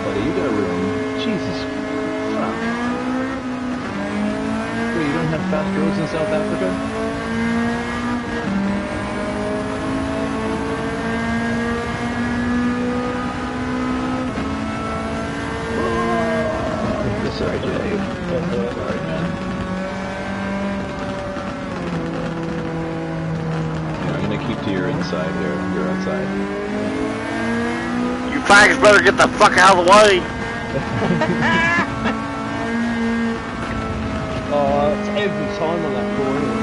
buddy, you got a room. Jesus. Fuck. Wait, you don't have fast roads in South Africa? Sorry, Dave. Sorry, man. Yeah, I'm gonna keep to your inside here. You're outside. You faggots better get the fuck out of the way. Oh, it's every time on that corner.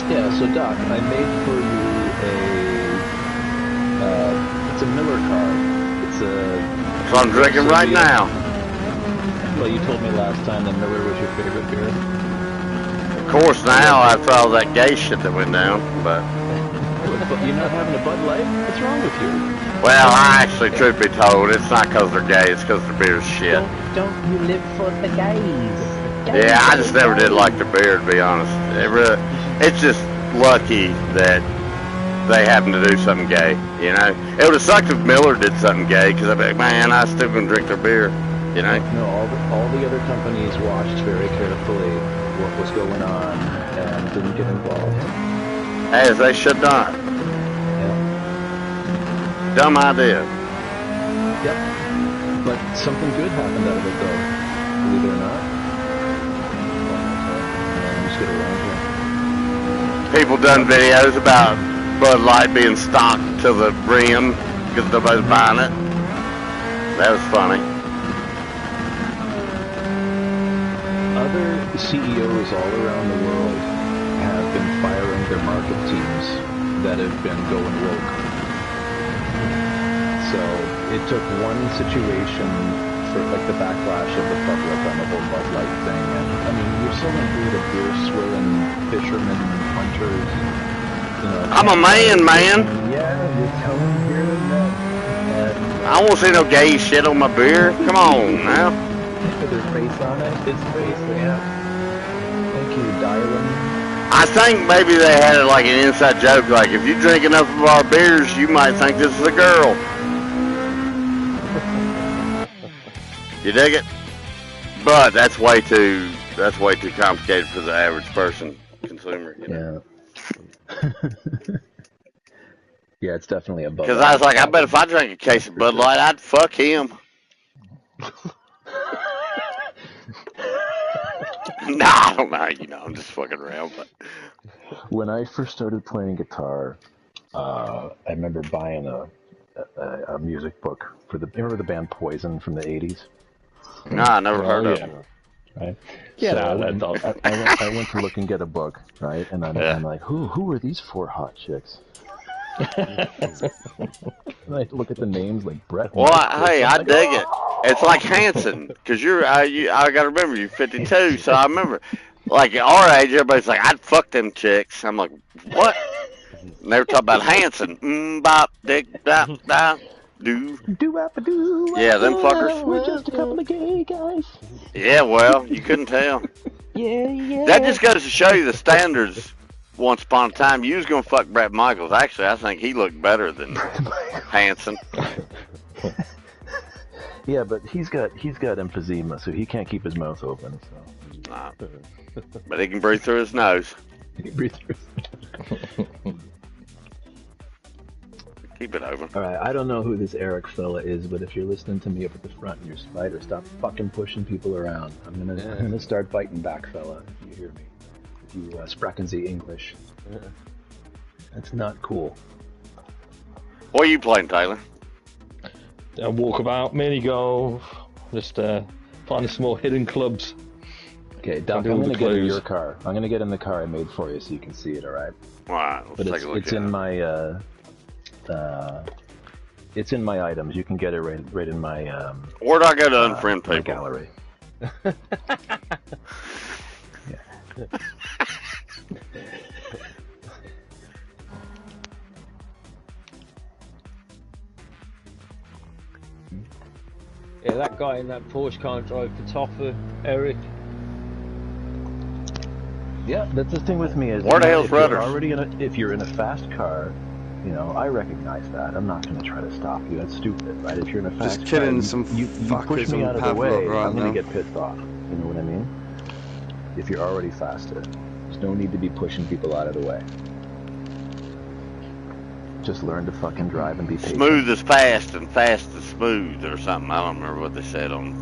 Yeah, so Doc, I made for you it's a Miller car. It's a... So I'm drinking right now. Well, you told me last time that Miller was your favorite beer. Of course now, after all that gay shit that went down, but... But you're not having a Bud Light? What's wrong with you? Well, actually, truth be told, it's not because they're gay, it's because their beer's shit. Don't you live for the gays? Yeah, I just never did like the beer, to be honest. It's just lucky that they happen to do something gay, you know? It would have sucked if Miller did something gay, because I'd be like, man, I still gonna drink their beer, you know? No, all the other companies watched very carefully what was going on and didn't get involved. As they should not. Yeah. Dumb idea. Yep. But something good happened out of it, though. Believe it or not. Let me just get around here. People done videos about Bud Light being stocked to the brim because nobody's buying it. That was funny. Other CEOs all around the world have been firing their market teams that have been going woke. So it took one situation for like the backlash of the public on the whole Bud Light thing. And I mean, you're selling beer to beer swilling fishermen, hunters. You know, I'm a man, man. Yeah, you're telling beer to men. I won't see no gay shit on my beer. Come on now. With their face on it, his face, yeah. Thank you, Dylan. I think maybe they had it like an inside joke, like if you drink enough of our beers, you might think this is a girl. You dig it? But that's way too complicated for the average person, consumer. You know? Yeah. Yeah, it's definitely a Bud Light. Because I was like, I bet if I drank a case of Bud Light, I'd fuck him. Nah, I don't know. You know, I'm just fucking around. But when I first started playing guitar, I remember buying a music book for remember the band Poison from the 80s? Nah, I never heard of them. Right? Get so out of that. I went to look and get a book, right? And I'm like, who are these four hot chicks? And I look at the names like Brett. Well, hey, I dig it. It's like Hanson, because I gotta remember you're 52, so I remember, like at our age, everybody's like, I'd fuck them chicks. I'm like, what? And they were talking about Hanson. Bop, dick, bop, bop, do. Do-wap-a-doo. Yeah, them fuckers. We're just a couple of gay guys. Yeah, well, you couldn't tell. Yeah. That just goes to show you the standards. Once upon a time, you was gonna fuck Brett Michaels. Actually, I think he looked better than Hanson. Yeah, but he's got emphysema, so he can't keep his mouth open. So. Nah. But he can breathe through his nose. He can breathe through. Keep it open. All right, I don't know who this Eric fella is, but if you're listening to me up at the front and you're Spider, stop fucking pushing people around. I'm gonna start biting back, fella. If you hear me. You sprechen Sie English. That's not cool. What are you playing, Taylor? Walkabout, mini golf, just finding some more hidden clubs. Okay, Doc, I'm gonna get in your car. I'm gonna get in the car I made for you so you can see it. All right. All right. Let's take a look. It's in my it's in my items. You can get it right in my where do I go to unfriend people? Gallery. Yeah, that guy in that Porsche can't drive for Toffer, Eric. Yeah, that's the thing with me is Where the hell's if you're rudders? already if you're in a fast car, you know, I recognize that. I'm not going to try to stop you. That's stupid, right? If you're in a fast Just killing car, some you push fuckers me on out of the Pavlov way, right I'm going now. to get pissed off. You know what I mean? If you're already faster, there's no need to be pushing people out of the way. Just learn to fucking drive and be patient. Smooth is fast and fast is smooth or something. I don't remember what they said on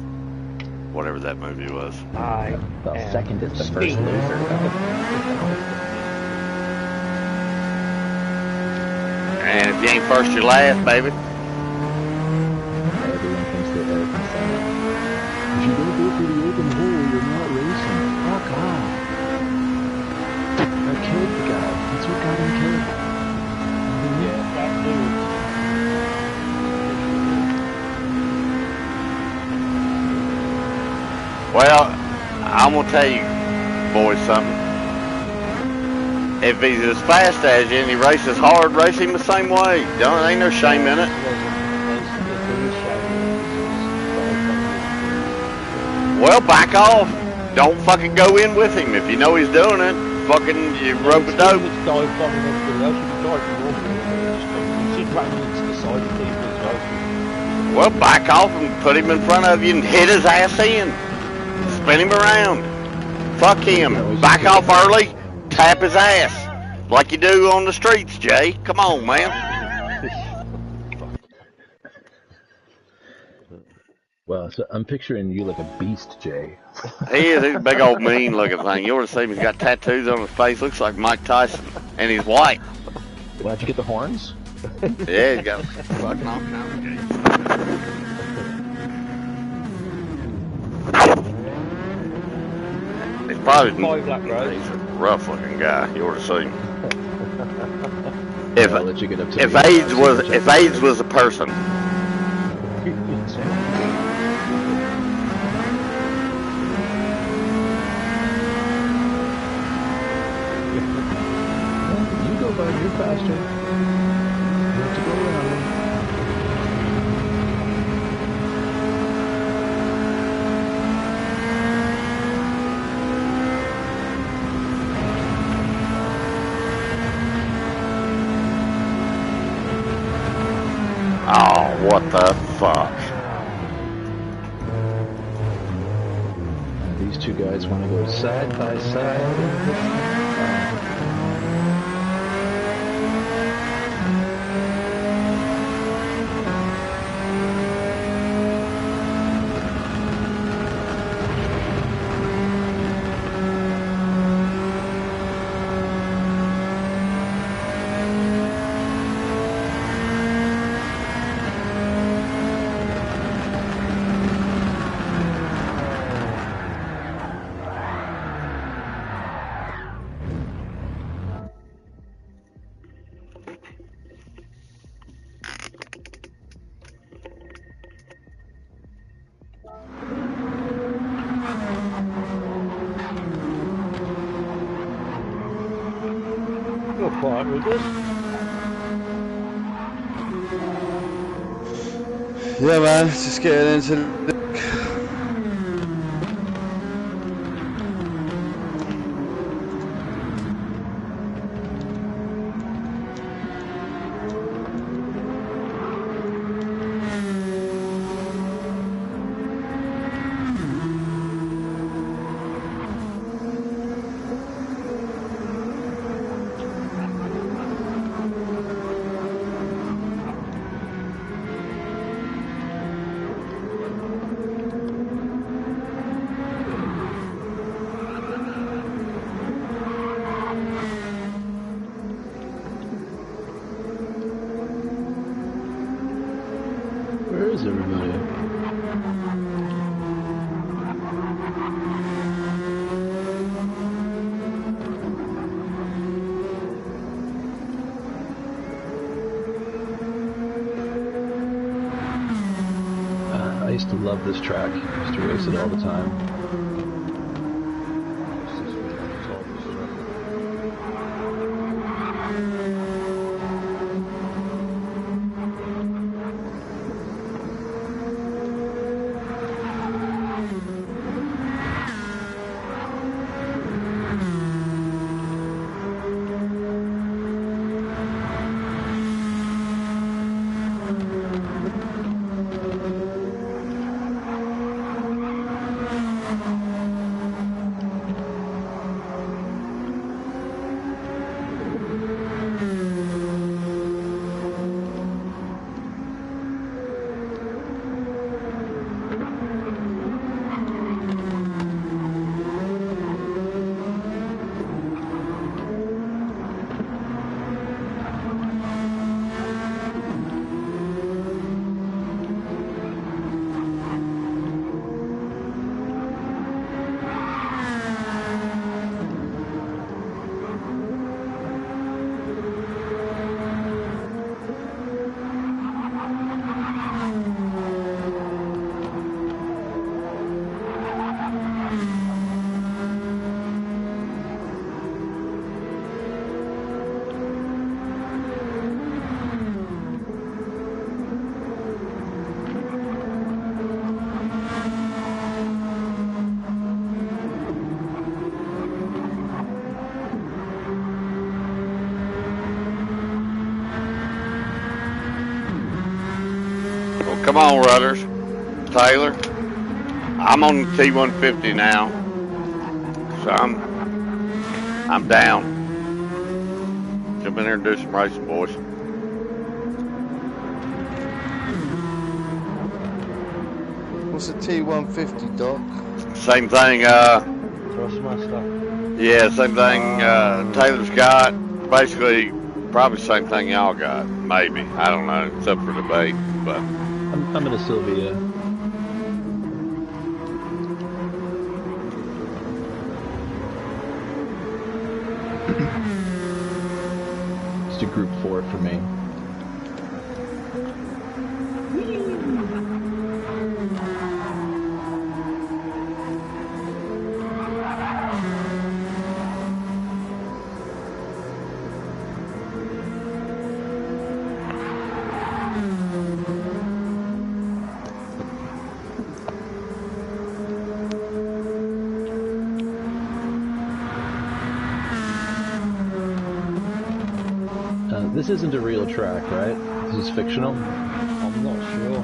whatever that movie was. Well, second is the first loser. And if you ain't first, you're last, baby. Everyone thinks they're Eric and Senna. If you don't go through the open hole, you're not racing. Fuck off. I killed the guy. That's what got him killed. Yeah, that dude. Well, I'm gonna tell you, boys, something. If he's as fast as you and he races hard, race him the same way. Don't ain't no shame in it. Well, back off. Don't fucking go in with him if you know he's doing it. Fucking you rope a dope. Well, back off and put him in front of you and hit his ass in. Spin him around. Fuck him. Back off early. Tap his ass. Like you do on the streets, Jay. Come on, man. Well, so I'm picturing you like a beast, Jay. He is. He's a big old mean looking thing. You ought to see him. He's got tattoos on his face. Looks like Mike Tyson. And he's white. Well, did you get the horns? Yeah, he's got fucking knocking out the gate. He's probably he's a rough looking guy. You ought to see him. I'll let you get up to If the AIDS was a person. You go, bud. You're faster. You have to go around. Oh, what the fuck? These two guys want to go side by side. You're quiet with us. Yeah, man, just getting into the... Where is everybody? used to love this track. I used to race it all the time. Come on, Rudders. Taylor. I'm on the T150 now. So I'm down. Jump in there and do some racing, boys. What's a T150, Doc? Same thing, Thrustmaster. yeah, same thing Taylor's got. Basically, probably same thing y'all got. Maybe. I don't know. It's up for debate. But I'm in a Sylvia. It's a group 4 for me. This isn't a real track, right? This is fictional? I'm not sure.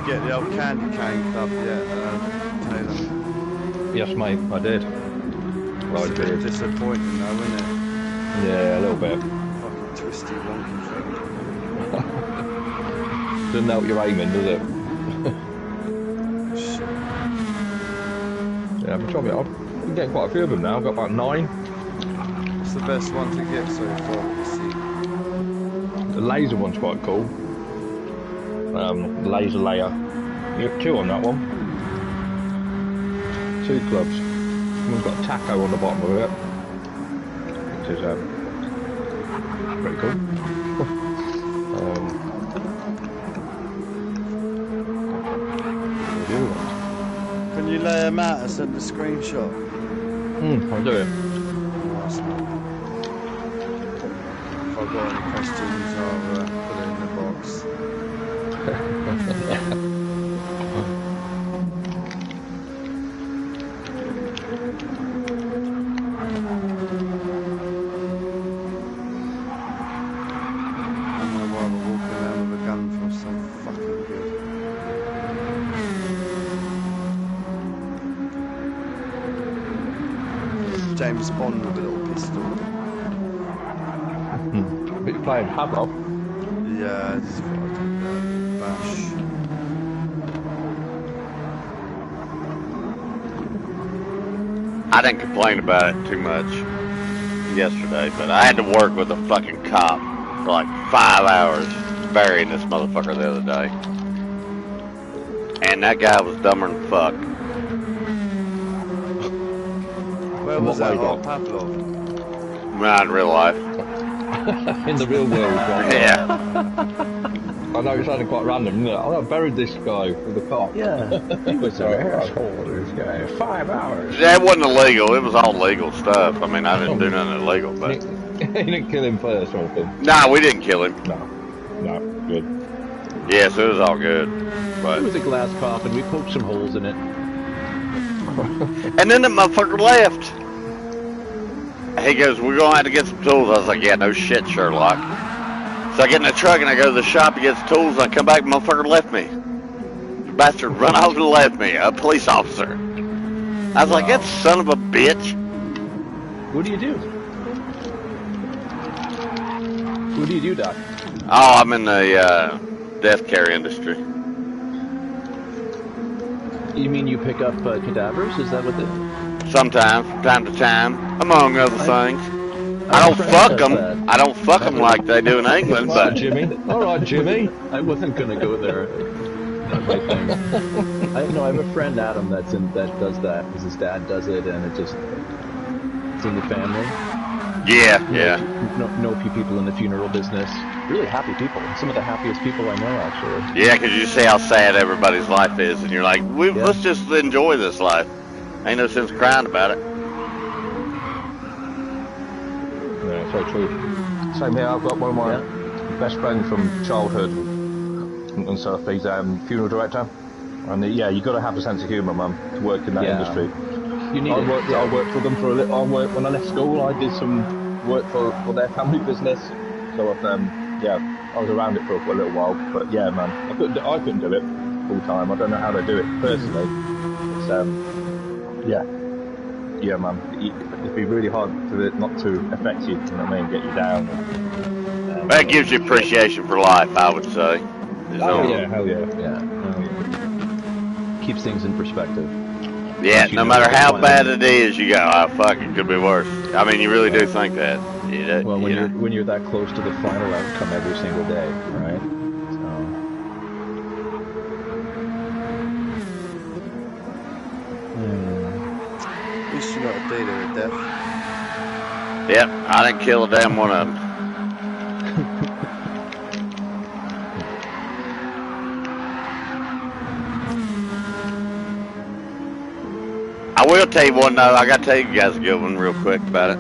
Get the old candy cane club yet, Taylor? Yes, mate, I did. It's a bit disappointing though, isn't it? Yeah, a little bit. Fucking twisty, wonky thing. Doesn't know what you're aiming, does it? Shit. Yeah, I've been trying to I'm getting quite a few of them now. I've got about 9. What's the best one to get so far? Let's see. The laser one's quite cool. Laser layer. You got 2 on that one. 2 clubs. One's got a taco on the bottom of it, which is pretty cool. The other ones. Matt, I sent the screenshot. I'll do it. Nice. If I've got any questions, I'll put it in the box. James Bond with a little pistol. But you're playing Havoc. Yeah, I just thought I'd do that. Bash. I didn't complain about it too much yesterday, but I had to work with a fucking cop for like 5 hours burying this motherfucker the other day. And that guy was dumber than fuck. Where was that? Oh, Pavlov. Not in real life. In the real world, right? Yeah. I know it sounded quite random, didn't it? I buried this guy with a cop. Yeah, he was an asshole, this guy. 5 hours. That wasn't illegal. It was all legal stuff. I mean, I didn't do nothing illegal, but... You didn't kill him first or anything? Nah, we didn't kill him. No, good. Yes, it was all good. But... It was a glass coffin. We poked some holes in it. And then the motherfucker left. He goes, we're going to have to get some tools. I was like, yeah, no shit, Sherlock. So I get in the truck and I go to the shop to get some tools. And I come back, the motherfucker left me. The bastard run off and left me, a police officer. I was like, that son of a bitch. What do you do? What do you do, Doc? Oh, I'm in the death care industry. You mean you pick up cadavers? Is that what the... Sometimes, from time to time, among other things. I don't fuck them. I don't fuck them like they do in England, but... Jimmy. All right, Jimmy. I wasn't going to go there. Not my thing. I have a friend, Adam, that does that, because his dad does it, and it's in the family. Yeah. Know people in the funeral business. Really happy people. Some of the happiest people I know, actually. Yeah, because you see how sad everybody's life is, and you're like, let's just enjoy this life. Ain't no sense crying about it. Yeah, so true. Same here. I've got one of my best friends from childhood and stuff. He's funeral director, and you got to have a sense of humour, man, to work in that industry. You need I worked for them for a little. When I left school, I did some work for their family business. So I was around it for a little while. But yeah, man, I couldn't do it full time. I don't know how they do it personally. It's yeah, man. It'd be really hard not to affect you. You know what I mean? Get you down. That gives you appreciation for life, I would say. Hell yeah. Keeps things in perspective. Yeah, no matter how bad it is, you go, oh fuck, it could be worse. I mean, you really do think that. Well, when you're that close to the final outcome every single day, right? At least you're not a dealer of death. Yep, I didn't kill a damn one of them. I will tell you one though, I gotta tell you guys a good one real quick about it.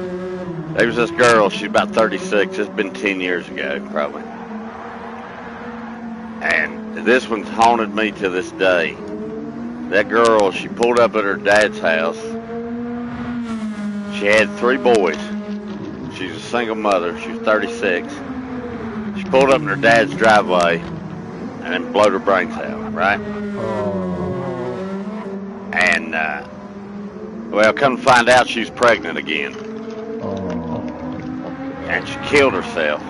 There was this girl, she's about 36, it's been 10 years ago, probably. And this one's haunted me to this day. That girl, she pulled up at her dad's house. She had 3 boys. She's a single mother, she was 36. She pulled up in her dad's driveway and then blowed her brains out, right? And, well, come to find out she's pregnant again. And she killed herself.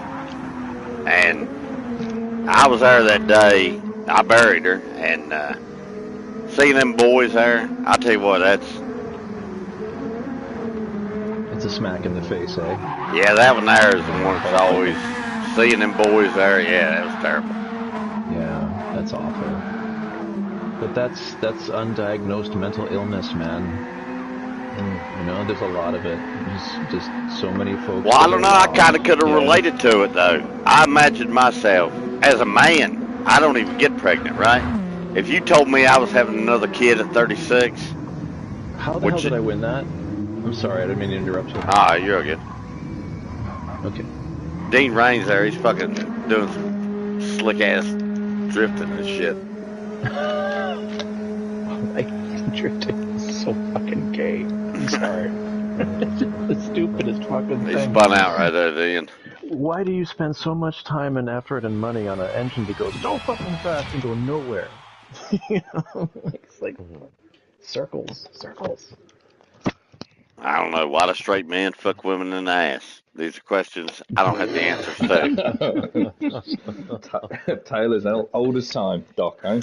And I was there that day. I buried her. And seeing them boys there, I'll tell you what, it's a smack in the face, eh? Yeah, that one there is the one that's always seeing them boys there. Yeah, that was terrible. Yeah, that's awful. But that's undiagnosed mental illness, man. You know, there's a lot of it. There's just so many folks. Well, I don't know. I kind of could have related to it, though. I imagined myself as a man. I don't even get pregnant, right? If you told me I was having another kid at 36, How the hell did I win that? I'm sorry, I didn't mean to interrupt you. Ah, you're good. Okay. Dean Raines there, he's fucking doing some slick ass drifting and shit. Like, drifting is so fucking gay. I'm sorry. It's just the stupidest fucking He thing. spun out right there at the end. Why do you spend so much time and effort and money on an engine that goes so fucking fast and go nowhere? You know, it's like circles. I don't know. Why do straight men fuck women in the ass? These are questions I don't have the answers to. Taylor's old as time, Doc, eh?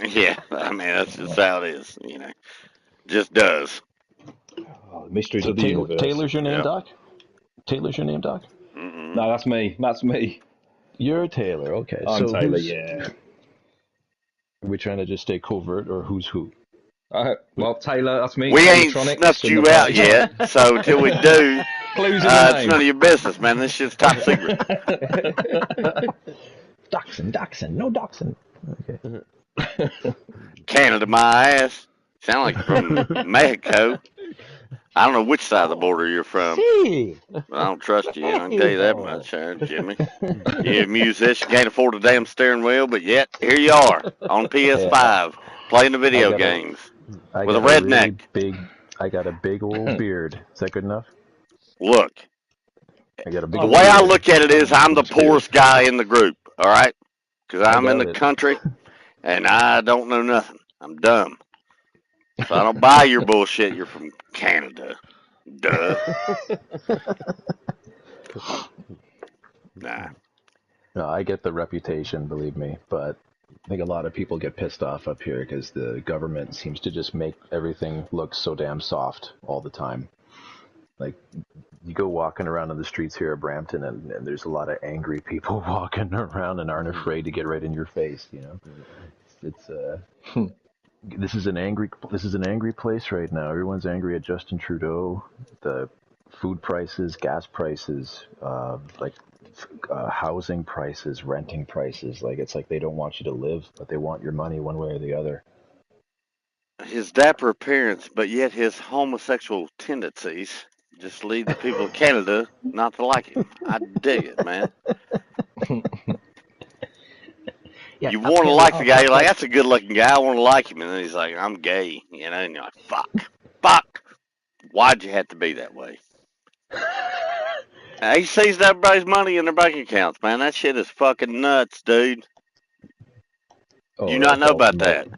Yeah, I mean, that's just how it is, you know. Just does. Oh, the mysteries So of the universe. Taylor's your name, Yeah. Doc? Taylor's your name, Doc? Mm-mm. No, that's me. That's me. You're Taylor, okay. I'm so Taylor, yeah. Are we trying to just stay covert, or who's who? Well, Taylor, that's me. We ain't Electronics snuffed and you the out party. yet, so until we do, Clues in the it's name. none of your business, man. This shit's top secret. Dachshund, no dachshund. Okay. Canada, my ass. Sound like you're from Mexico. I don't know which side of the border you're from. See. But I don't trust you. I can tell you that much, Jimmy. You're a musician, can't afford a damn steering wheel, but yet here you are on PS5 playing the video games with a redneck. I got a big old beard. Is that good enough? Look, I got a big the old way I beard. look at it is I'm the poorest guy in the group, all right? Because I'm in the country and I don't know nothing. I'm dumb. So I don't buy your bullshit. You're from Canada. Duh. Nah. No, I get the reputation, believe me, but I think a lot of people get pissed off up here because the government seems to just make everything look so damn soft all the time. Like, you go walking around on the streets here at Brampton, and there's a lot of angry people walking around and aren't afraid to get right in your face. You know, this is an angry place right now. Everyone's angry at Justin Trudeau. The food prices, gas prices, housing prices, renting prices. Like, it's like they don't want you to live, but they want your money one way or the other. His dapper appearance, but yet his homosexual tendencies just lead the people of Canada not to like him. I dig it, man. Yeah, you want to like the guy, you're like, that's a good looking guy, I want to like him. And then he's like, I'm gay, you know, and you're like, fuck. Why'd you have to be that way? He sees everybody's money in their bank accounts, man. That shit is fucking nuts, dude. Oh, you not know about that?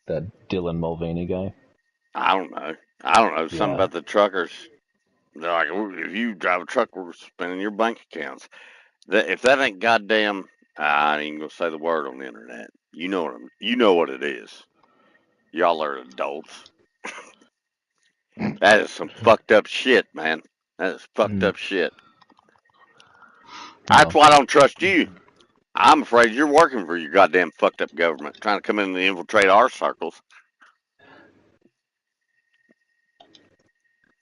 That Dylan Mulvaney guy? I don't know. Something about the truckers. They're like, if you drive a truck, we're spending your bank accounts. If that ain't goddamn, I ain't even gonna say the word on the internet. You know what it is. Y'all are adults. That is some fucked up shit, man. That is fucked up shit. That's why I don't trust you. I'm afraid you're working for your goddamn fucked up government, trying to come in and infiltrate our circles.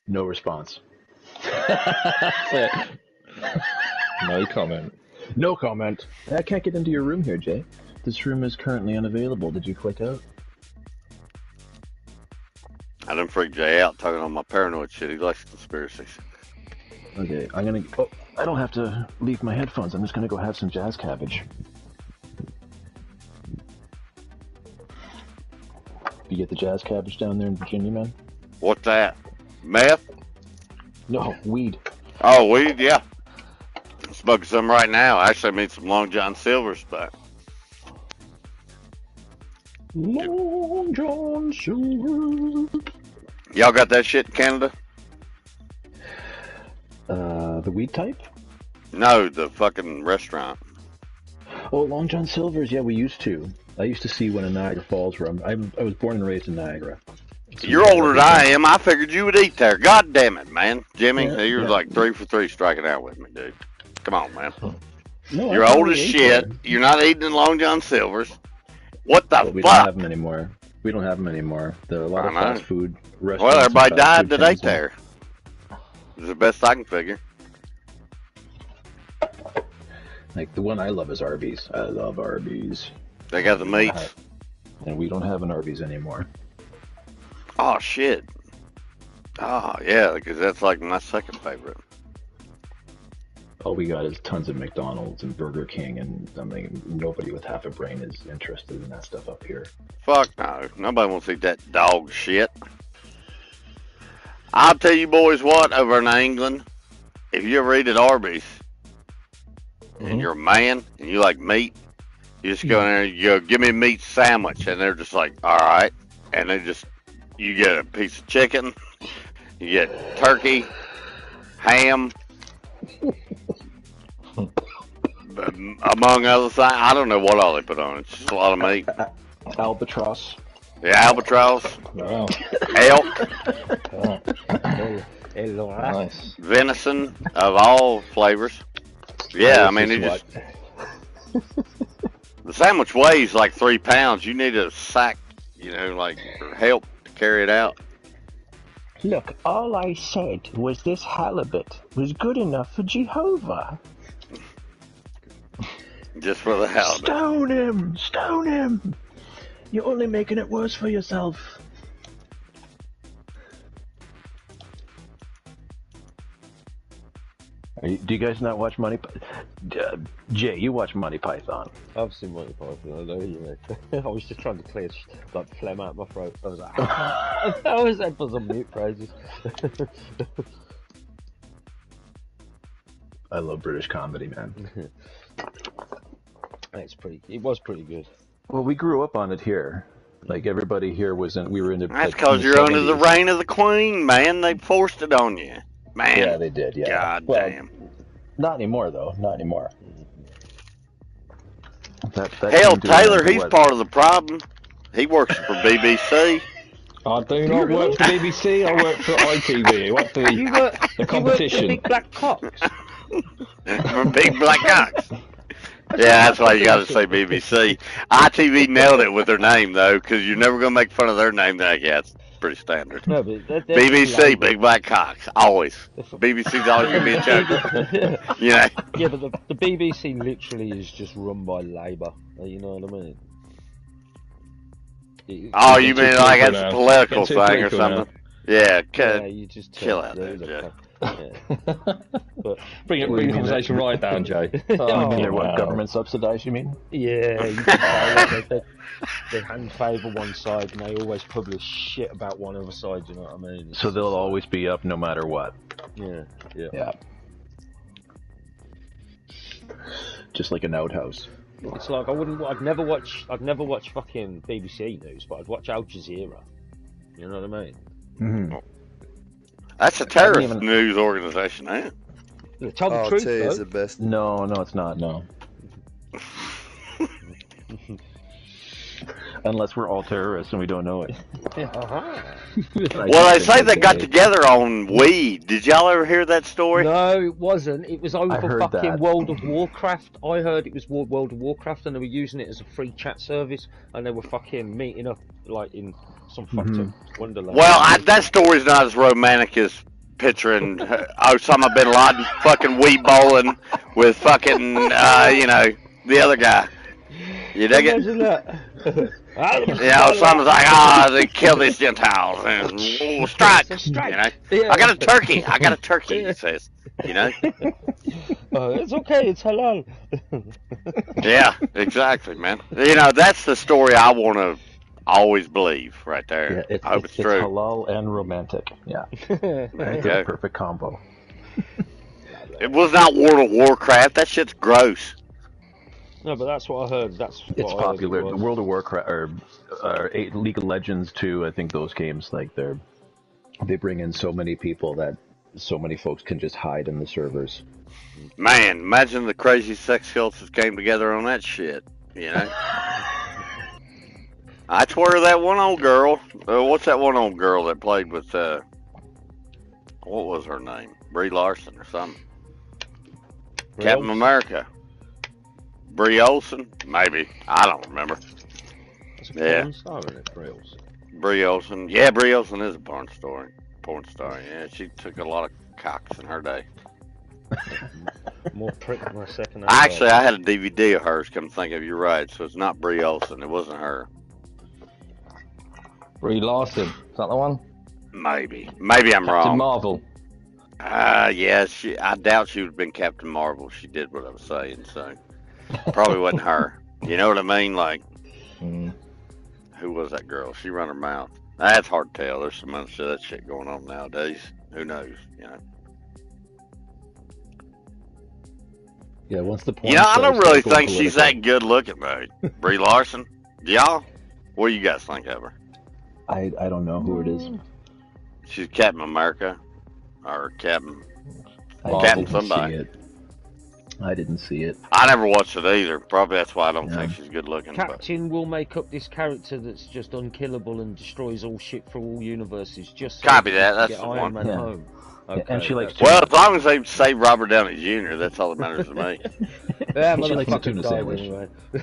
No response. No comment. No comment. I can't get into your room here, Jay. This room is currently unavailable. Did you click out? I done freaked Jay out talking on my paranoid shit. He likes conspiracies. Okay, I don't have to leave my headphones. I'm just gonna go have some jazz cabbage. You get the jazz cabbage down there in Virginia, man? What's that? Meth? No, weed. Oh, weed? Yeah. I'm smoking some right now. Actually, I made some Long John Silver's, but Long John Silver. y'all got that shit in Canada? The weed type? No, the fucking restaurant. Oh, Long John Silver's. Yeah, we used to. I used to see one in Niagara Falls. Where I was born and raised in Niagara. So you're older than I am. I figured you would eat there. God damn it, man. Jimmy, you're like 3 for 3 striking out with me, dude. Come on, man. No, you're old as shit. There. You're not eating in Long John Silver's. What the fuck? We don't have them anymore. We don't have them anymore. There are a lot of fast food restaurants. Well, everybody died that ate there. It's the best I can figure. Like, the one I love is Arby's. I love Arby's. They got the meats. And we don't have an Arby's anymore. Oh, shit. Oh, yeah, because that's like my second favorite. All we got is tons of McDonald's and Burger King, and I mean, nobody with half a brain is interested in that stuff up here. Fuck no. Nobody wants to eat that dog shit. I'll tell you boys what, over in England, if you ever eat at Arby's, and you're a man, and you like meat, you just go in there and you go, give me a meat sandwich, and they're just like, all right. And you get a piece of chicken, you get turkey, ham, among other things. I don't know what all they put on it. It's just a lot of meat. Albatross. Yeah, albatross, Wow. elk, Nice. venison of all flavors. Yeah, I mean, the sandwich weighs like 3 pounds. You need a sack, like for help to carry it out. Look, all I said was this halibut was good enough for Jehovah. Just for the halibut. Stone him! Stone him! You're only making it worse for yourself. Do you guys not watch Monty? Jay, you watch Monty Python. I've seen Monty Python. I know you. I was just trying to clear phlegm out my throat. I was like, I was there for some mute phrases. I love British comedy, man. It was pretty good. Well, we grew up on it here. Like everybody here we were in the. That's because you're under the reign of the Queen, man. They forced it on you, man. Yeah, they did. Yeah. God damn. Not anymore, though. Not anymore. That Hell, Taylor, he's part of the problem. He works for BBC. I do not work for BBC. I work for ITV. What the competition? You work for Big Black Cocks. For Big Black Cocks. Yeah, that's why you got to say BBC. ITV nailed it with their name, though, because you're never going to make fun of their name. Yeah, it's pretty standard. No, but they're BBC, Big Black Cocks, always. BBC's always going to be a joke. Yeah, but the BBC literally is just run by Labour. You know what I mean? Oh, you mean like that's a political thing or something? Yeah, you just chill out there, Jay. But Bring the conversation right down, Jay. What government subsidized? You mean? Yeah, you can say they hand favour one side and they always publish shit about one other side. You know what I mean? So they'll always be up no matter what. Yeah. Just like an outhouse. It's like I'd never watch fucking BBC News, but I'd watch Al Jazeera. You know what I mean? Mm-hmm. That's a terrorist news organization, ain't it? Tell the truth, is though. the best. No, it's not. No. Unless we're all terrorists and we don't know it. Well, they say they got together on weed. Did y'all ever hear that story? No, it wasn't. It was over fucking that. World of Warcraft. I heard it was World of Warcraft, and they were using it as a free chat service, and they were fucking meeting up like in some fucked up wonderland. Well, that story's not as romantic as picturing Osama bin Laden fucking weed bowling with fucking, the other guy. You dig it? Imagine that. Yeah, Osama's like, they kill these Gentiles and strike. I got a turkey, he says. It's okay, it's halal. Yeah, exactly, man. That's the story I want to always believe right there. Yeah, I hope it's true. It's halal and romantic. Yeah. It's a perfect combo. It was not World of Warcraft. That shit's gross. No, but that's what I heard. It's popular. The World of Warcraft or League of Legends too. I think those games they bring in so many people that so many folks can just hide in the servers. Man, imagine the crazy sex cults that came together on that shit. I swear that one old girl. What's that one old girl that played with? What was her name? Brie Larson or something? Captain America. Brie Olsen? Maybe. I don't remember. That's a porn star, isn't it, Brie Olsen? Brie Olsen. Yeah, Brie Olsen is a porn star. Yeah, she took a lot of cocks in her day. More prick than my second. Actually, I had a DVD of hers, come to think of it. You're right. So it's not Brie Olsen. It wasn't her. Brie Larson. Is that the one? Maybe I'm Captain wrong. Marvel. Yeah, I doubt she would have been Captain Marvel. She did what I was saying, so probably wasn't her. You know what I mean? Like, who was that girl? She run her mouth. That's hard to tell. There's so much of that shit going on nowadays. Who knows? You know. Yeah, once the porn I don't stars really start going think she's political, that good looking, though. Brie Larson. Y'all? What do you guys think of her? I don't know who it is. She's Captain America, or Captain I Captain didn't somebody. see it. I didn't see it. I never watched it either. Probably that's why I don't think she's good looking. Captain will make up this character that's just unkillable and destroys all shit for all universes. Just so Copy he that. can That's get the Iron one. Man Yeah. home. Yeah, and she likes Well, as long as they save Robert Downey Jr., that's all that matters to me. Yeah, She likes a motherfucker tuna died sandwich. anyway. Yeah,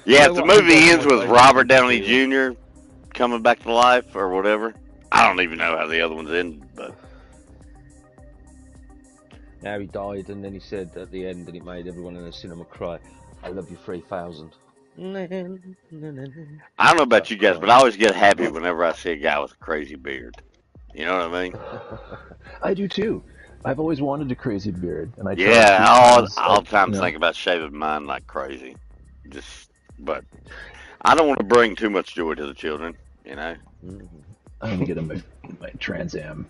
You if know the what? movie He ends got with one Robert place Downey to Jr. coming back to life or whatever, I don't even know how the other ones ended, but Now he died, and then he said at the end, and it made everyone in the cinema cry, "I love you 3000." I don't know about you guys, but I always get happy whenever I see a guy with a crazy beard. You know what I mean? I do too. I've always wanted a crazy beard, and I tried Yeah, a few all the times, time think about shaving mine like crazy. But I don't want to bring too much joy to the children, you know? I'm gonna get my Trans Am.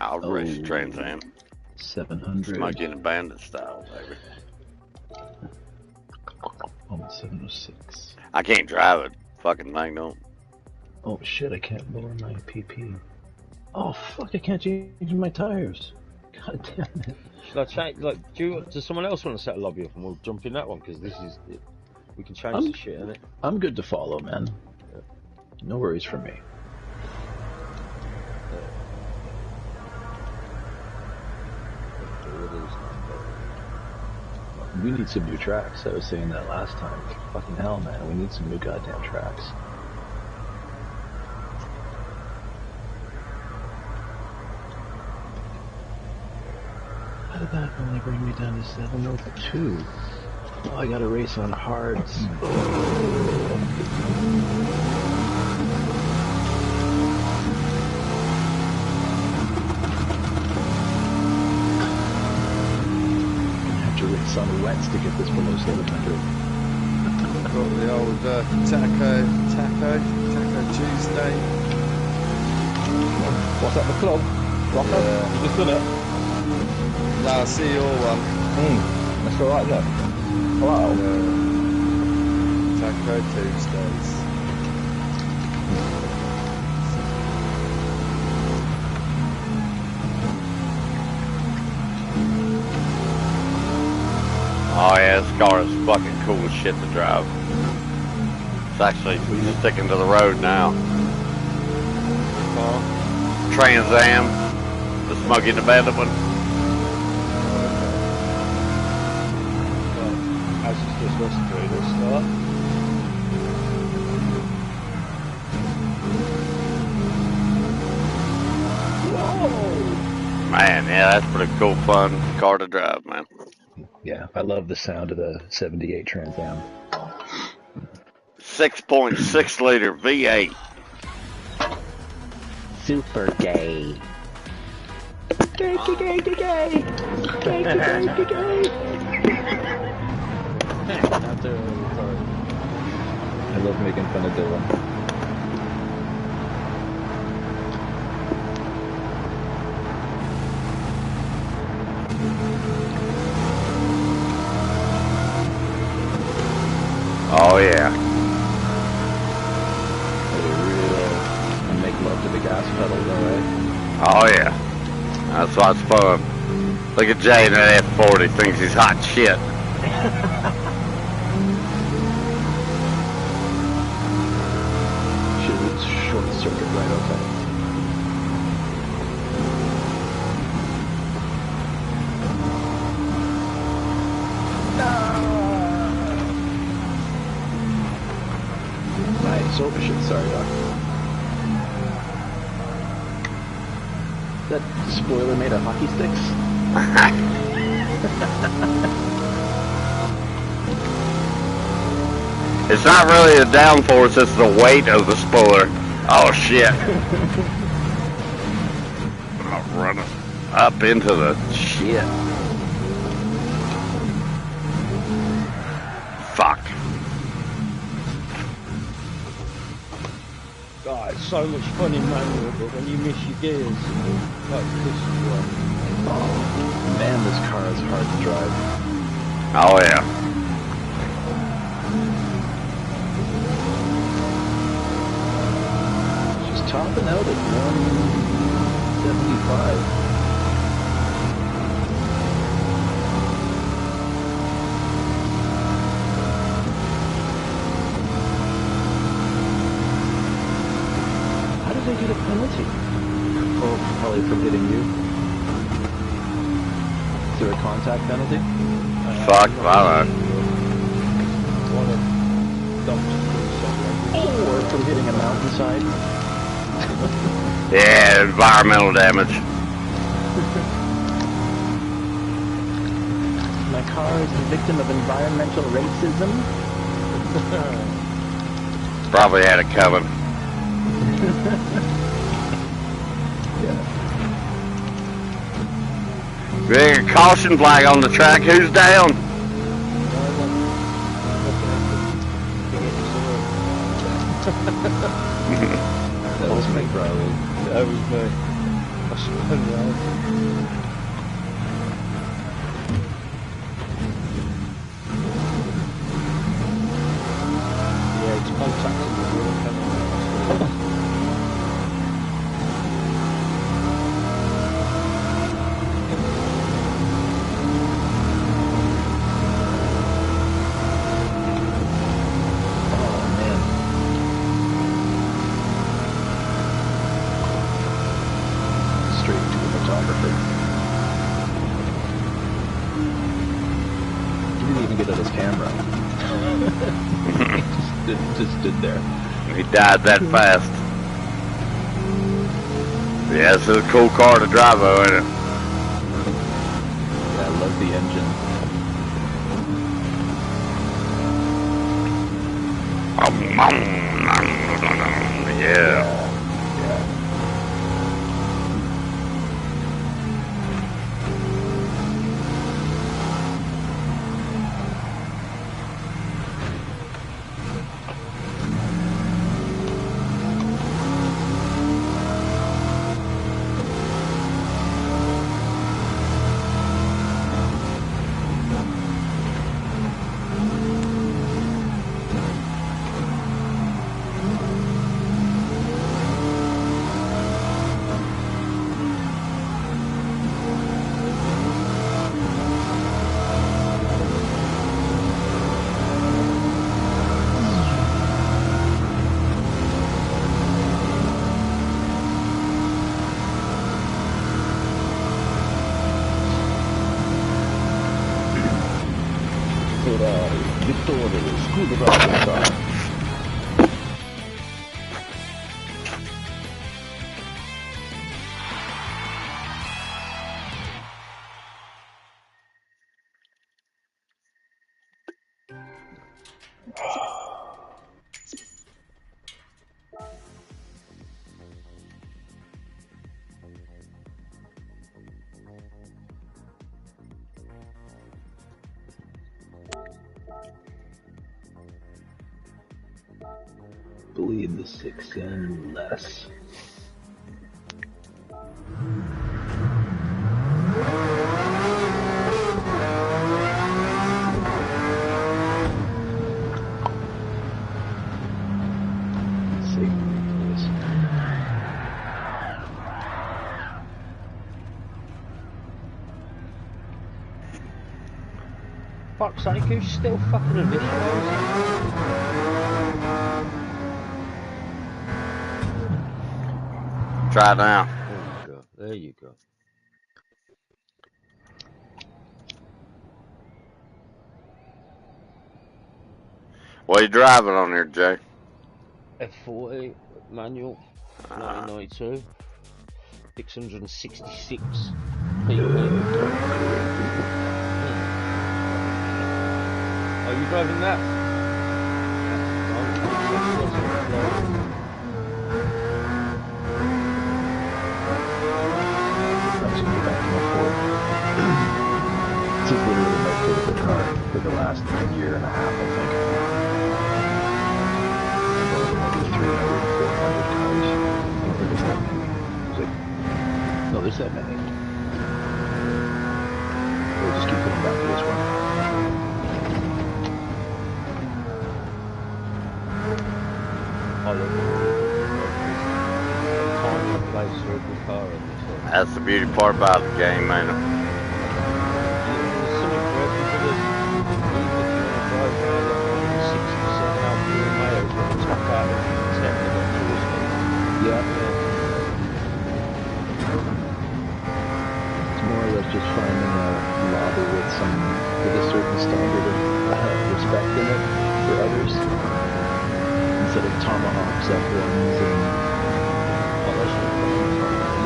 I'll race a Trans Am. 700. Smokey and Bandit style, baby. Oh, 706. I can't drive it. Fucking thing don't. Oh shit! I can't lower my PP. Oh fuck! I can't change my tires. God damn it! Should I change? Like, does someone else want to set a lobby up, and we'll jump in that one because this is we can change the shit in it. I'm good to follow, man. No worries for me. We need some new tracks. I was saying that last time. Fucking hell, man. We need some new goddamn tracks. How did that only bring me down to 702? Oh, I gotta race on hards. To race on wets to get this below 700. Got the old Taco Tuesday. What's at the club? Rocker? You just done it? Nah, I see your one. That's alright, isn't it? Wow. Taco Tuesdays. Oh yeah, this car is fucking cool as shit to drive. It's actually sticking to the road now. Trans Am, the Smokey and the Bandit one. As it's just rusted through, it'll start. Man, yeah, that's pretty cool, fun car to drive, man. Yeah, I love the sound of the 78 Trans Am. 6.6 liter V8. Super gay. Gay, gay, gay, gay, gay. Gay, gay, gay, gay, gay. I love making fun of Dylan. Oh yeah. And make love to the gas pedal, though, right? Oh yeah. That's why it's fun. Look at Jay in that F40, thinks he's hot shit. Should short circuit right outside. Nice. Oh shit, sorry, Doc. That spoiler made of hockey sticks? It's not really the downforce, it's the weight of the spoiler. Oh shit. I'm running up into the shit. Fuck. God, it's so much fun in manual, but when you miss your gears, like this one. Oh, man, this car is hard to drive. Oh yeah. She's topping out at 175. How did they get a penalty? Oh, probably for hitting you. Is there a contact penalty? Fuck, I Or from hitting a mountainside? Yeah, environmental damage. My car is the victim of environmental racism. Probably had it coming. Yeah. Big caution flag on the track. Who's down? That was me, probably. That was me. I spun round. Yeah, it's contacting the wheel. Just stood there. He died that fast. Yeah, this is a cool car to drive though, ain't it? Yeah, I love the engine. Yeah. Bleed the 6 in less. Let's see. Fuck's sake, who's still fucking initializing? Try it now. There you go. There you go. What are you driving on here, Jay? F40 manual, 1992, 666 PB. Are you driving that? I'm just gonna go back to my Ford. This is literally my favorite car for the last year and a half, I think. Maybe 300, 400 cars. I don't think there's that many. There's like, no, there's that many. We'll just keep going back to this one. I love it. Time and place for every car in this one. That's the beauty part about the game, ain't it? There's something for everybody. Even if you want to drive around like 60% Alfa Romeos when it's top out of 10 minutes. Yeah. It's more or less just finding a lobby with a certain standard of respect in it for others. Instead of tomahawks, F1s, and all that shit.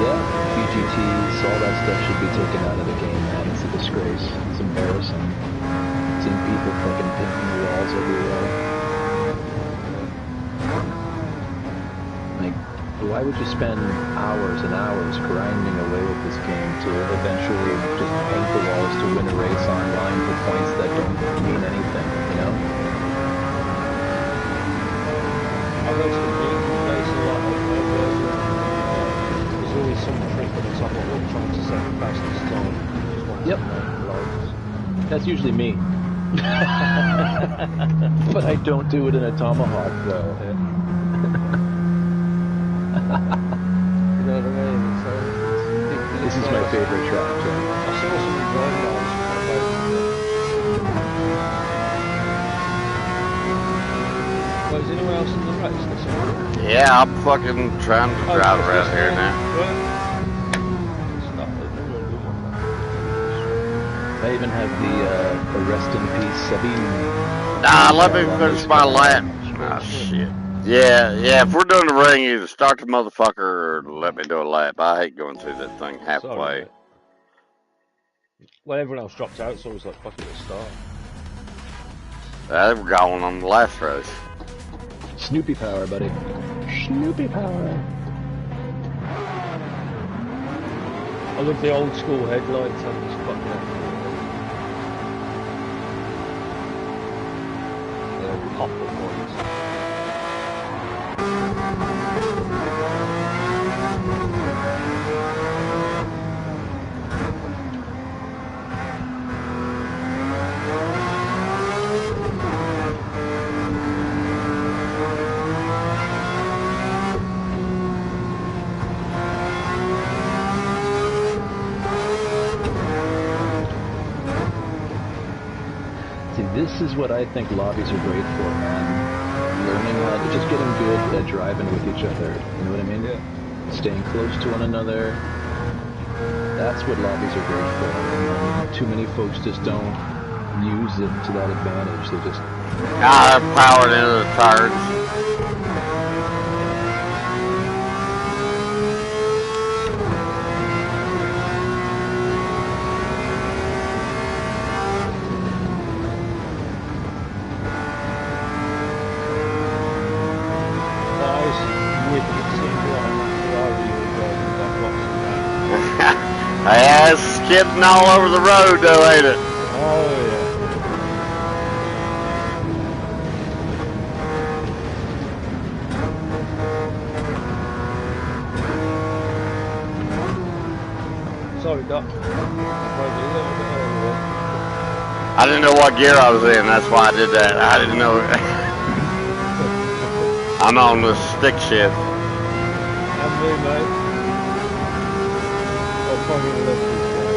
Yeah, BGTs, all that stuff should be taken out of the game, man. It's a disgrace. It's embarrassing. Seeing people fucking painting the walls everywhere. Like, why would you spend hours and hours grinding away with this game to eventually just paint the walls to win a race online for points that don't mean anything, you know? I go to the game place a lot of there's always some trick at the top of what trying to set the fastest time. Just want Yep. to know lives. That's usually me. But I don't do it in a tomahawk, though. You know what I mean? So This is my favorite track, Jay. I saw someone driving on well, is anyone else in the race this one? Yeah, I'm fucking trying to drive around here now. I even have the rest in peace Sabine. Nah, let me finish my lap. Ah, shit. Yeah, if we're doing the ring, either start the motherfucker or let me do a lap. I hate going through that thing halfway. Sorry, mate. Well, everyone else dropped out, so it was like, fuck it, let's start. They were going on the last race. Snoopy power, buddy. Snoopy power. I love the old school headlights on this fucking pop-up ones. See, this is what I think lobbies are great for, man. Learning how to just getting good at driving with each other. You know what I mean? Yeah. Staying close to one another. That's what lobbies are great for. And too many folks just don't use it to that advantage. They just God, they're powered into the turds. Yeah, it's skidding all over the road though, ain't it? Oh yeah. Sorry, Doc. I didn't know what gear I was in, that's why I did that. I didn't know. I'm on the stick shift. And me, mate. I'll probably left this way.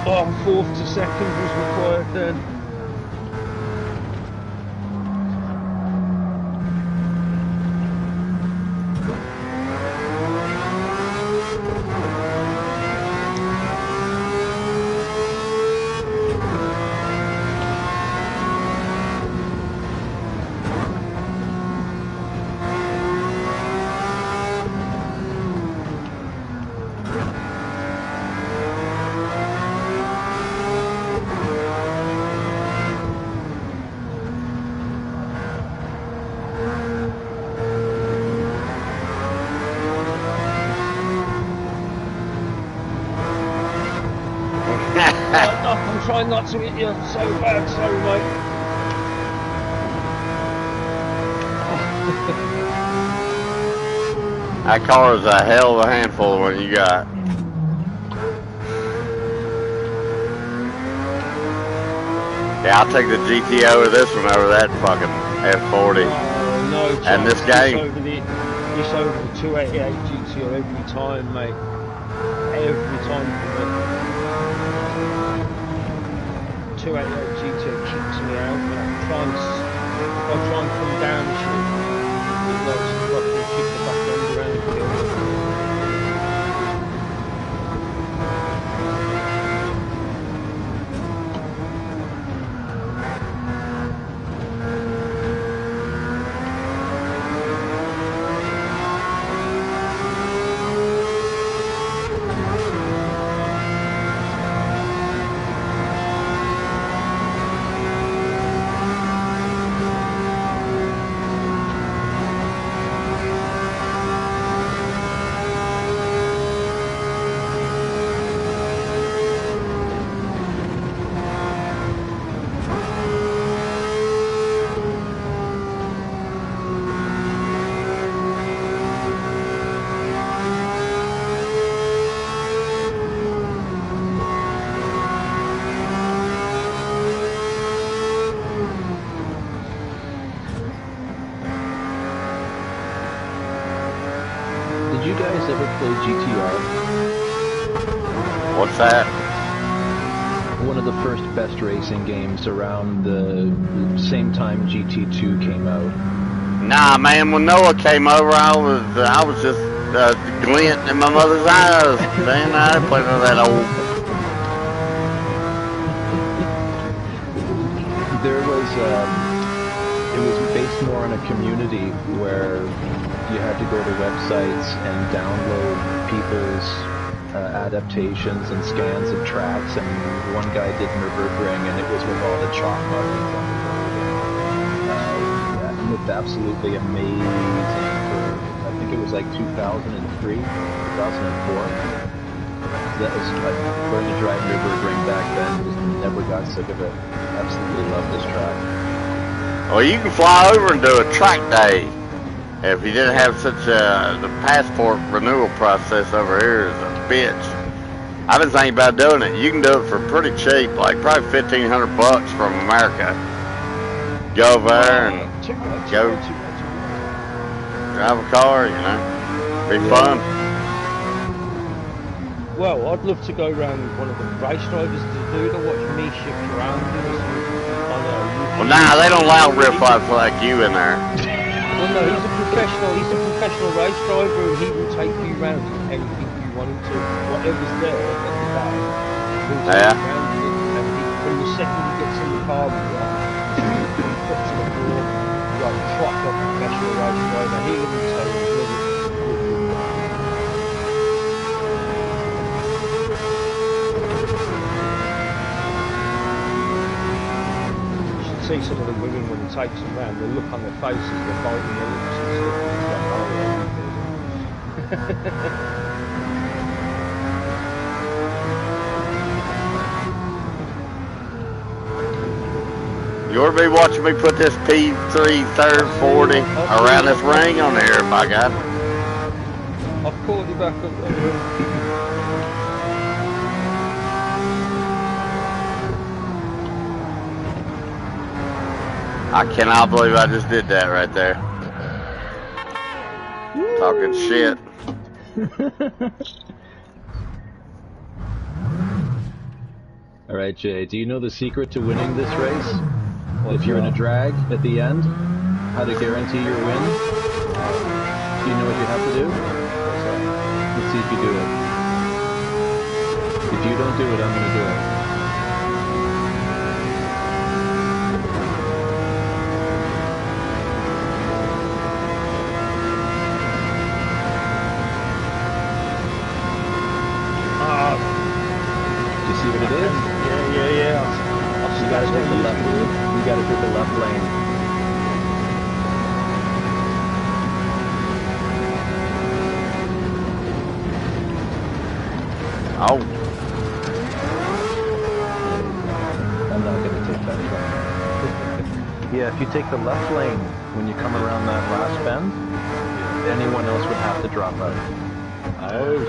Oh, fourth to second was required then. trying not to hit you so bad, sorry mate. That car is a hell of a handful of what you got. Yeah, I'll take the GTO or this one over that fucking F40. No, and this game. It's over the 288 GTO every time, mate. Every time. 288 GTO keeps me out. When I try and come down the shit, it likes to fucking kick the back end around and kill me. Did you guys ever play GTR? What's that? One of the first best racing games around the same time GT2 came out. Nah, man. When Noah came over, I was just glint in my mother's eyes. Man, I didn't play none of that old. There was, it was based more on a community where you had to go to websites and download people's adaptations and scans of tracks, and one guy did Nürburgring, and it was with all the chalk markings on the road. Yeah, it looked absolutely amazing for, I think it was like 2003, 2004. That was, I learned to drive Nürburgring back then, just never got sick of it. Absolutely love this track. Well, you can fly over and do a track day. If you didn't have such the passport renewal process over here is a bitch. I've been thinking about doing it. You can do it for pretty cheap, like probably $1,500 from America. Go over there and go drive a car, you know. Be fun. Well, I'd love to go around with one of the race drivers to do to watch me shift around. Well, nah, they don't allow riffraff like you in there. Well, no, he's a professional race driver, and he will take you around anything you want him to. Whatever's there at the day, he'll take you around it. And from the second he gets in the car with you, he puts him aboard, like a proper professional race driver. He'll even tell you see some of the women when he takes them round, the look on their faces, they're biting their lips and You ought to be watching me put this P3 third 40 around this ring on there, by God. I've caught you back up there. I cannot believe I just did that right there. Talking shit. All right, Jay, do you know the secret to winning this race? If you're in a drag at the end, how to guarantee your win? Do you know what you have to do? Let's see if you do it. If you don't do it, I'm going to do it. See what it is? Yeah. You gotta take the left lane. You gotta take the left lane. Oh. Yeah, if you take the left lane when you come around that last bend, anyone else would have to drop out. Oh,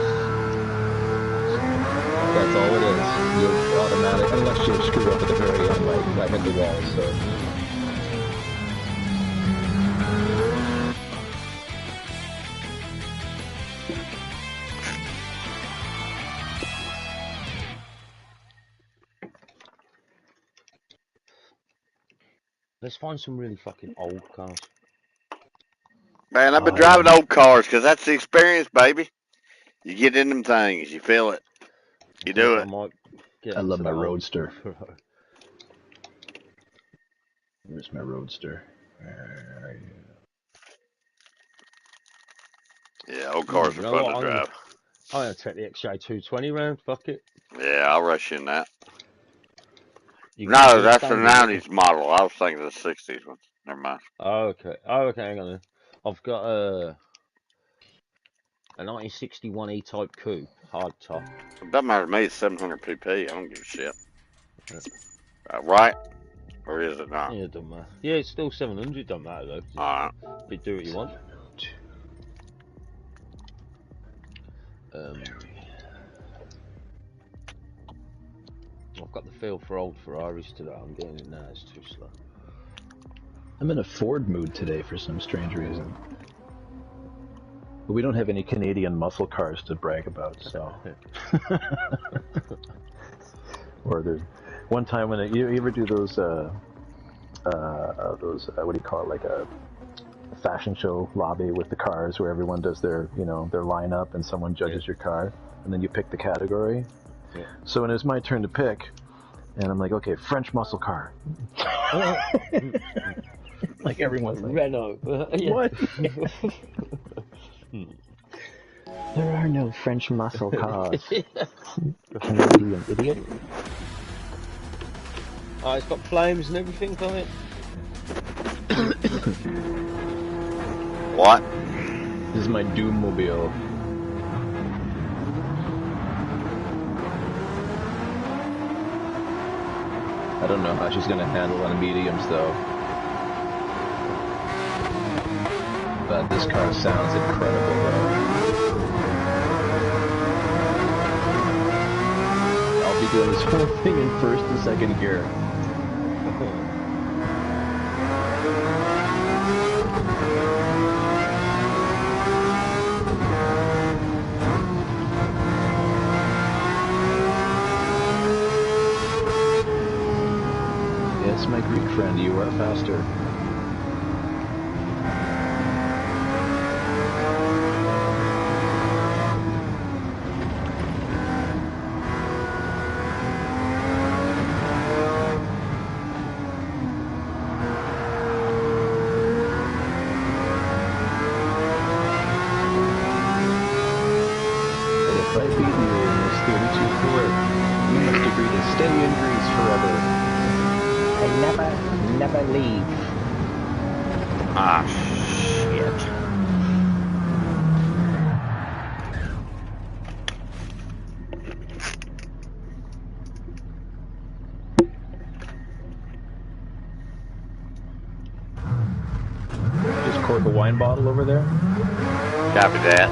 That's all it is. You're automatic, unless you screw up at the very end, like I hit the wall, so. let's find some really fucking old cars. Man, I've been Oh, driving yeah. old cars because that's the experience, baby. You get in them things, you feel it, you do I it. might get I love into my that old Roadster. Ferrari. Where's my Roadster? Yeah, old cars You are know fun what? to drive. I'm gonna take the XJ220 round. Fuck it. Yeah, I'll rush in that. You can No, do a that's the standard. 90s model. I was thinking the 60s one. Never mind. Oh, okay. Oh, okay. Hang on. Then. I've got a 1961 E-Type coupe, hard top. It doesn't matter to me. It's 700 pp. I don't give a shit. Yeah. Right? Or is it not? Yeah, it doesn't matter. Yeah, it's still 700. Don't matter though. Alright. But do what you want. I've got the feel for old Ferraris today. I'm getting it now. It's too slow. I'm in a Ford mood today for some strange reason. But we don't have any Canadian muscle cars to brag about, so. Or there's one time when you ever do those what do you call it, like a fashion show lobby with the cars where everyone does their their lineup and someone judges your car and then you pick the category. Yeah. So when it was my turn to pick, and I'm like, okay, French muscle car. Like everyone's like, Renault. what? There are no French muscle cars. Canadian idiot. Oh, it's got flames and everything on it. What? This is my Doom mobile. I don't know how she's gonna handle on mediums though. But this car sounds incredible though. I'll be doing this whole thing in first and second gear. Yes, my Greek friend, you are faster. But if I beat you in this 32-4, you must agree to stay in Greece forever. And never leave. Ah, shit. Just cork a wine bottle over there. Copy that.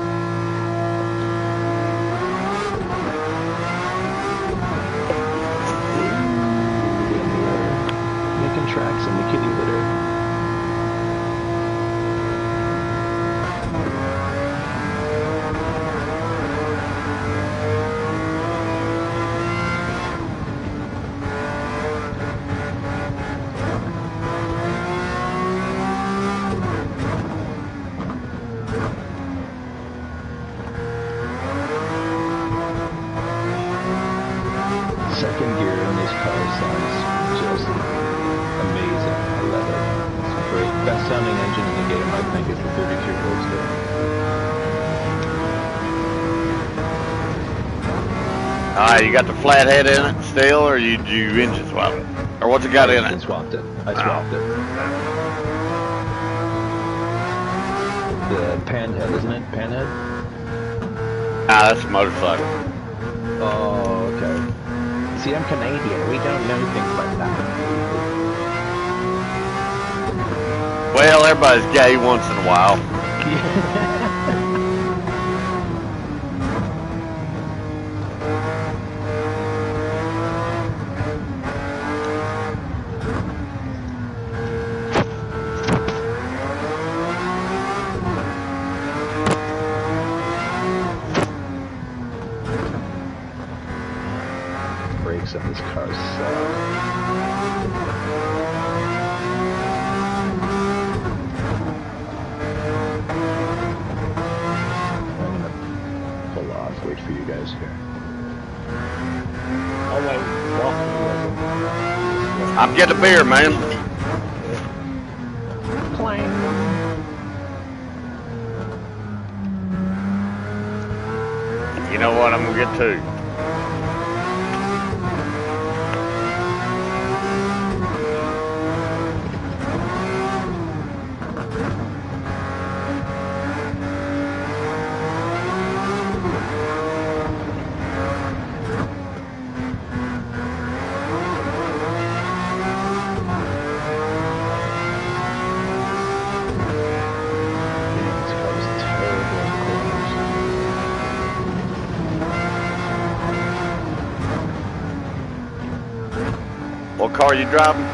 Making tracks in the kitty litter. Second gear on this car sounds just amazing. I love it. It's great. Best sounding engine in the game, I think, is the 32 Roadster. Alright, you got the flathead in it still, or you engine swap it? Or what's it got in I it? swapped it. I swapped it. The panhead, isn't it? Panhead? Ah, that's a motorcycle. Oh, okay. See, I'm Canadian. We don't know things like that. Well, everybody's gay once in a while. Brakes on this car suck. Wait for you guys here. I'll wait. I'm getting a beer, man. Clang. You know what? I'm gonna get two. What car are you driving?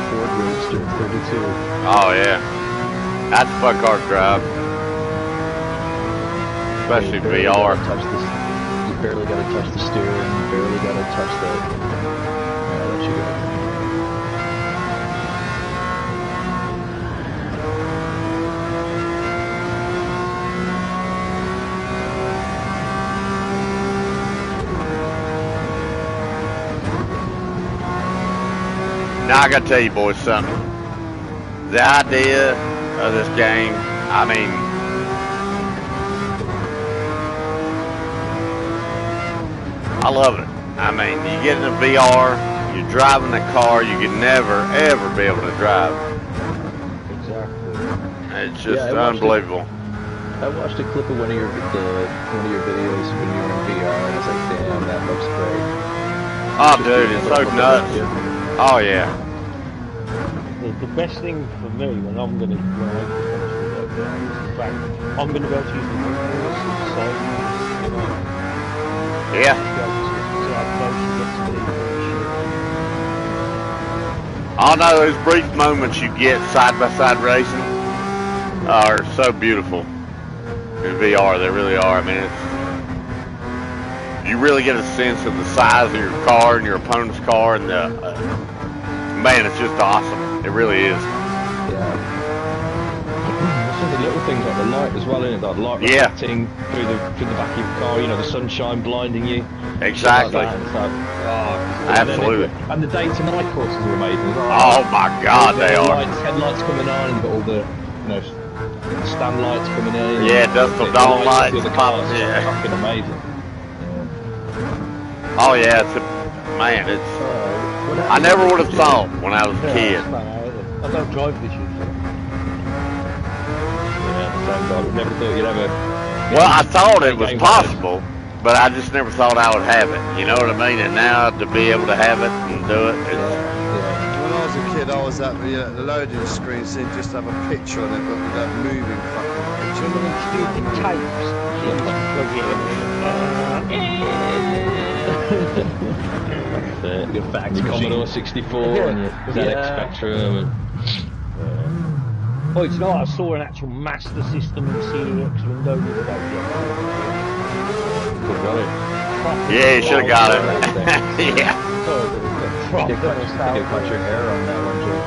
Ford Roadster 32. Oh yeah, that's a fun car to drive, especially VR. You barely got to touch the steering. You barely got to touch the. I'll let you go. Now I gotta tell you boys something. The idea of this game, I mean, I love it. I mean, you get in a VR, you're driving a car you could never ever be able to drive. Exactly. It's just unbelievable. I watched a clip of one of your videos when you were in VR, and I was like, damn, that looks great. Oh, dude, it's so nuts. Oh yeah. The best thing for me when I'm going to is the fact I'm going to be able to use the windows and side mirrors, Yeah. I know those brief moments you get side by side racing are so beautiful in VR. They really are. I mean, you really get a sense of the size of your car and your opponent's car, and man, it's just awesome. It really is. Yeah. Some of the little things like the light as well, isn't it? Like the light reflecting through the back of your car. You know, the sunshine blinding you. Exactly. Like that. Absolutely. And the day to night courses are amazing as well. Oh my God, they are. Headlights coming on, and you've got all the, stand lights coming in. Yeah, dusk till dawn lights popping. Yeah. Fucking amazing. Oh yeah, man, it's. I never would have thought when I was a kid. I don't drive this usually. Yeah, same guy. Never thought you'd ever. Well, I thought it was possible, but I just never thought I would have it. You know what I mean? And now to be able to have it and do it, it's. When I was a kid, I was at the loading screen, seeing just have a picture on it, but with that moving fucking picture. One of them stupid tapes. Your fax your machine. Commodore 64 and your ZX Spectrum. And, Oh, it's not. I saw an actual Master System and CX window the other day. Yeah, you should have got it. Yeah. You cut your hair on that one, Joe.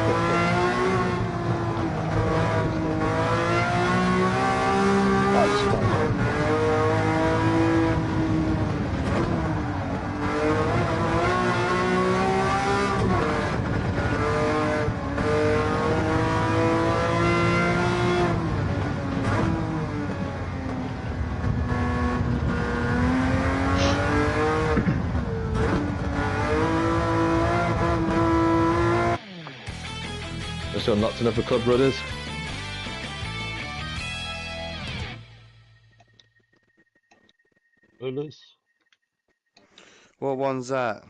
So not enough for Club Brothers. Brothers. What one's that?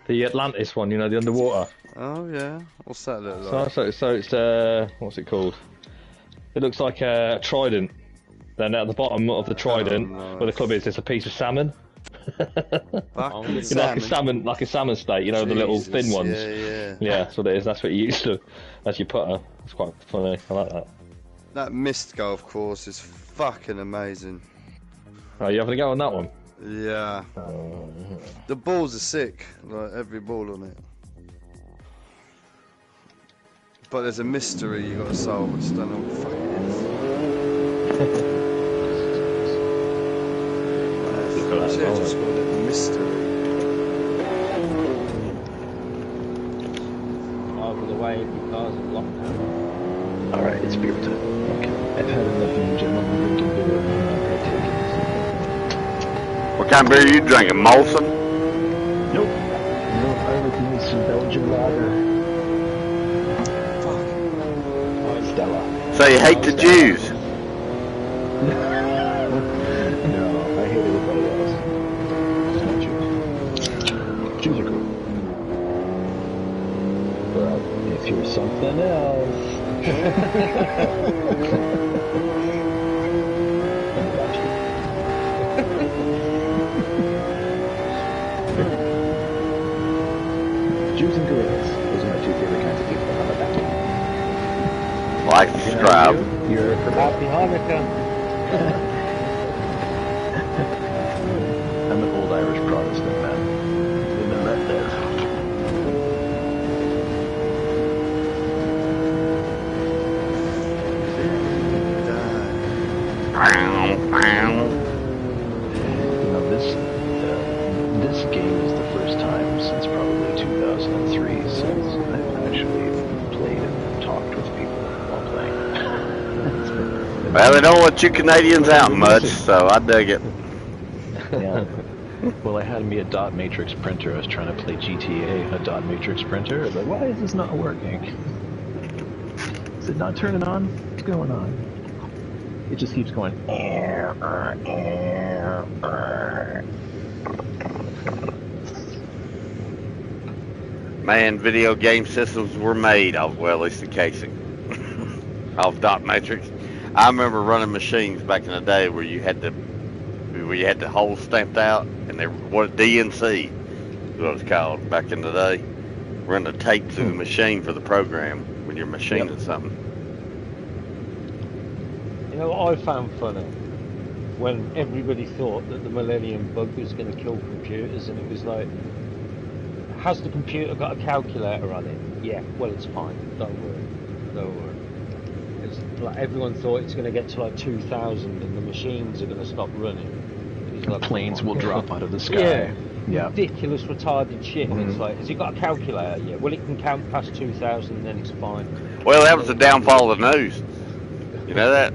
The Atlantis one, you know, the underwater. Oh yeah. What's that look like? So it's what's it called? It looks like a trident. Then at the bottom of the trident, nice. where the club is, there's a piece of salmon. Fucking You know, like a salmon steak, you know, the little thin ones. Yeah. Yeah, that's what it is. That's what you used to as your putter. It's quite funny. I like that. That mist golf course is fucking amazing. Oh, you having a go on that one? Yeah. The balls are sick, like every ball on it. But there's a mystery you got to solve. I just don't know what the fuck it is. I just got a little mystery. Over the way, every car's in lockdown. Alright, it's beer time. Okay. I've had enough of you gentlemen drinking beer. I'm not partaking. What kind of beer are you drinking? Molson? Nope. No, I like me some Belgian lager. Fuck. Stella. So you hate the Jews? No, I hate everybody else. Just not Jews. Jews are cool. But if you're something else... I got you. Jews and gorillas. Those are my two favorite kinds of people. How about that? Like, subscribe. You're Happy Hanukkah. I'm an old Irish Protestant, man. Live and let live. You know, this game is the first time since probably 2003 since I've actually played and talked with people while playing. Well, they don't want you Canadians out much, so I dig it. Yeah. Well, I had me a dot matrix printer. I was trying to play GTA, a dot matrix printer. I was like, why is this not working? Is it not turning on? What's going on? It just keeps going. Man, video game systems were made of, well, at least the casing, of dot matrix. I remember running machines back in the day where you had the holes stamped out, and they what DNC is what it was called back in the day. Run a tape through the machine for the program when you're machining something. You know what I found funny? When everybody thought that the Millennium Bug was going to kill computers, and it was like, has the computer got a calculator on it? Yeah, well, it's fine. Don't worry. It's like everyone thought it's going to get to like 2000 and the machines are going to stop running. It's like, Planes will drop out of the sky. Yeah. Ridiculous, retarded shit. And it's like, has it got a calculator? Yeah, well, it can count past 2000 and then it's fine. Well, that was the downfall of the news. You know that?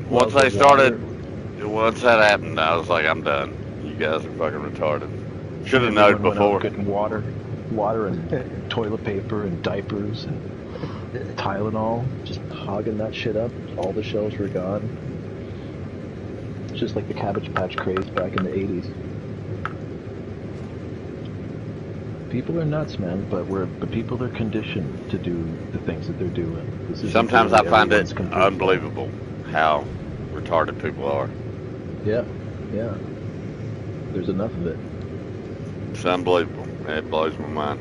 Once that happened, I was like, I'm done. You guys are fucking retarded. Should have known before. Getting water and toilet paper and diapers and Tylenol, just hogging that shit up. All the shelves were gone. It's just like the Cabbage Patch craze back in the 80s. People are nuts, man, but people are conditioned to do the things that they're doing. Sometimes I find it unbelievable how retarded people are. Yeah. There's enough of it. It's unbelievable. It blows my mind.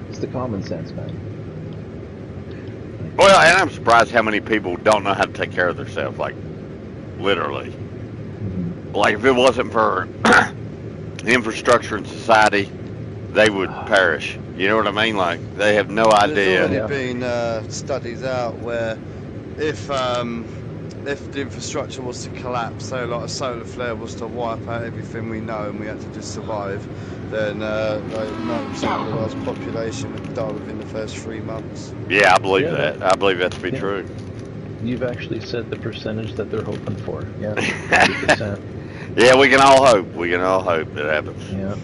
It's the common sense, man. Well, and I'm surprised how many people don't know how to take care of themselves, like, literally. Mm-hmm. Like, if it wasn't for infrastructure in society, they would perish. You know what I mean? Like, they have no idea. There's already been studies out where if the infrastructure was to collapse, so like a solar flare was to wipe out everything we know and we had to just survive, then like 90% of the world's population would die within the first 3 months. Yeah, I believe that. I believe that to be true. You've actually said the percentage that they're hoping for. Yeah, 90%. Yeah, we can all hope. We can all hope it happens. Yeah.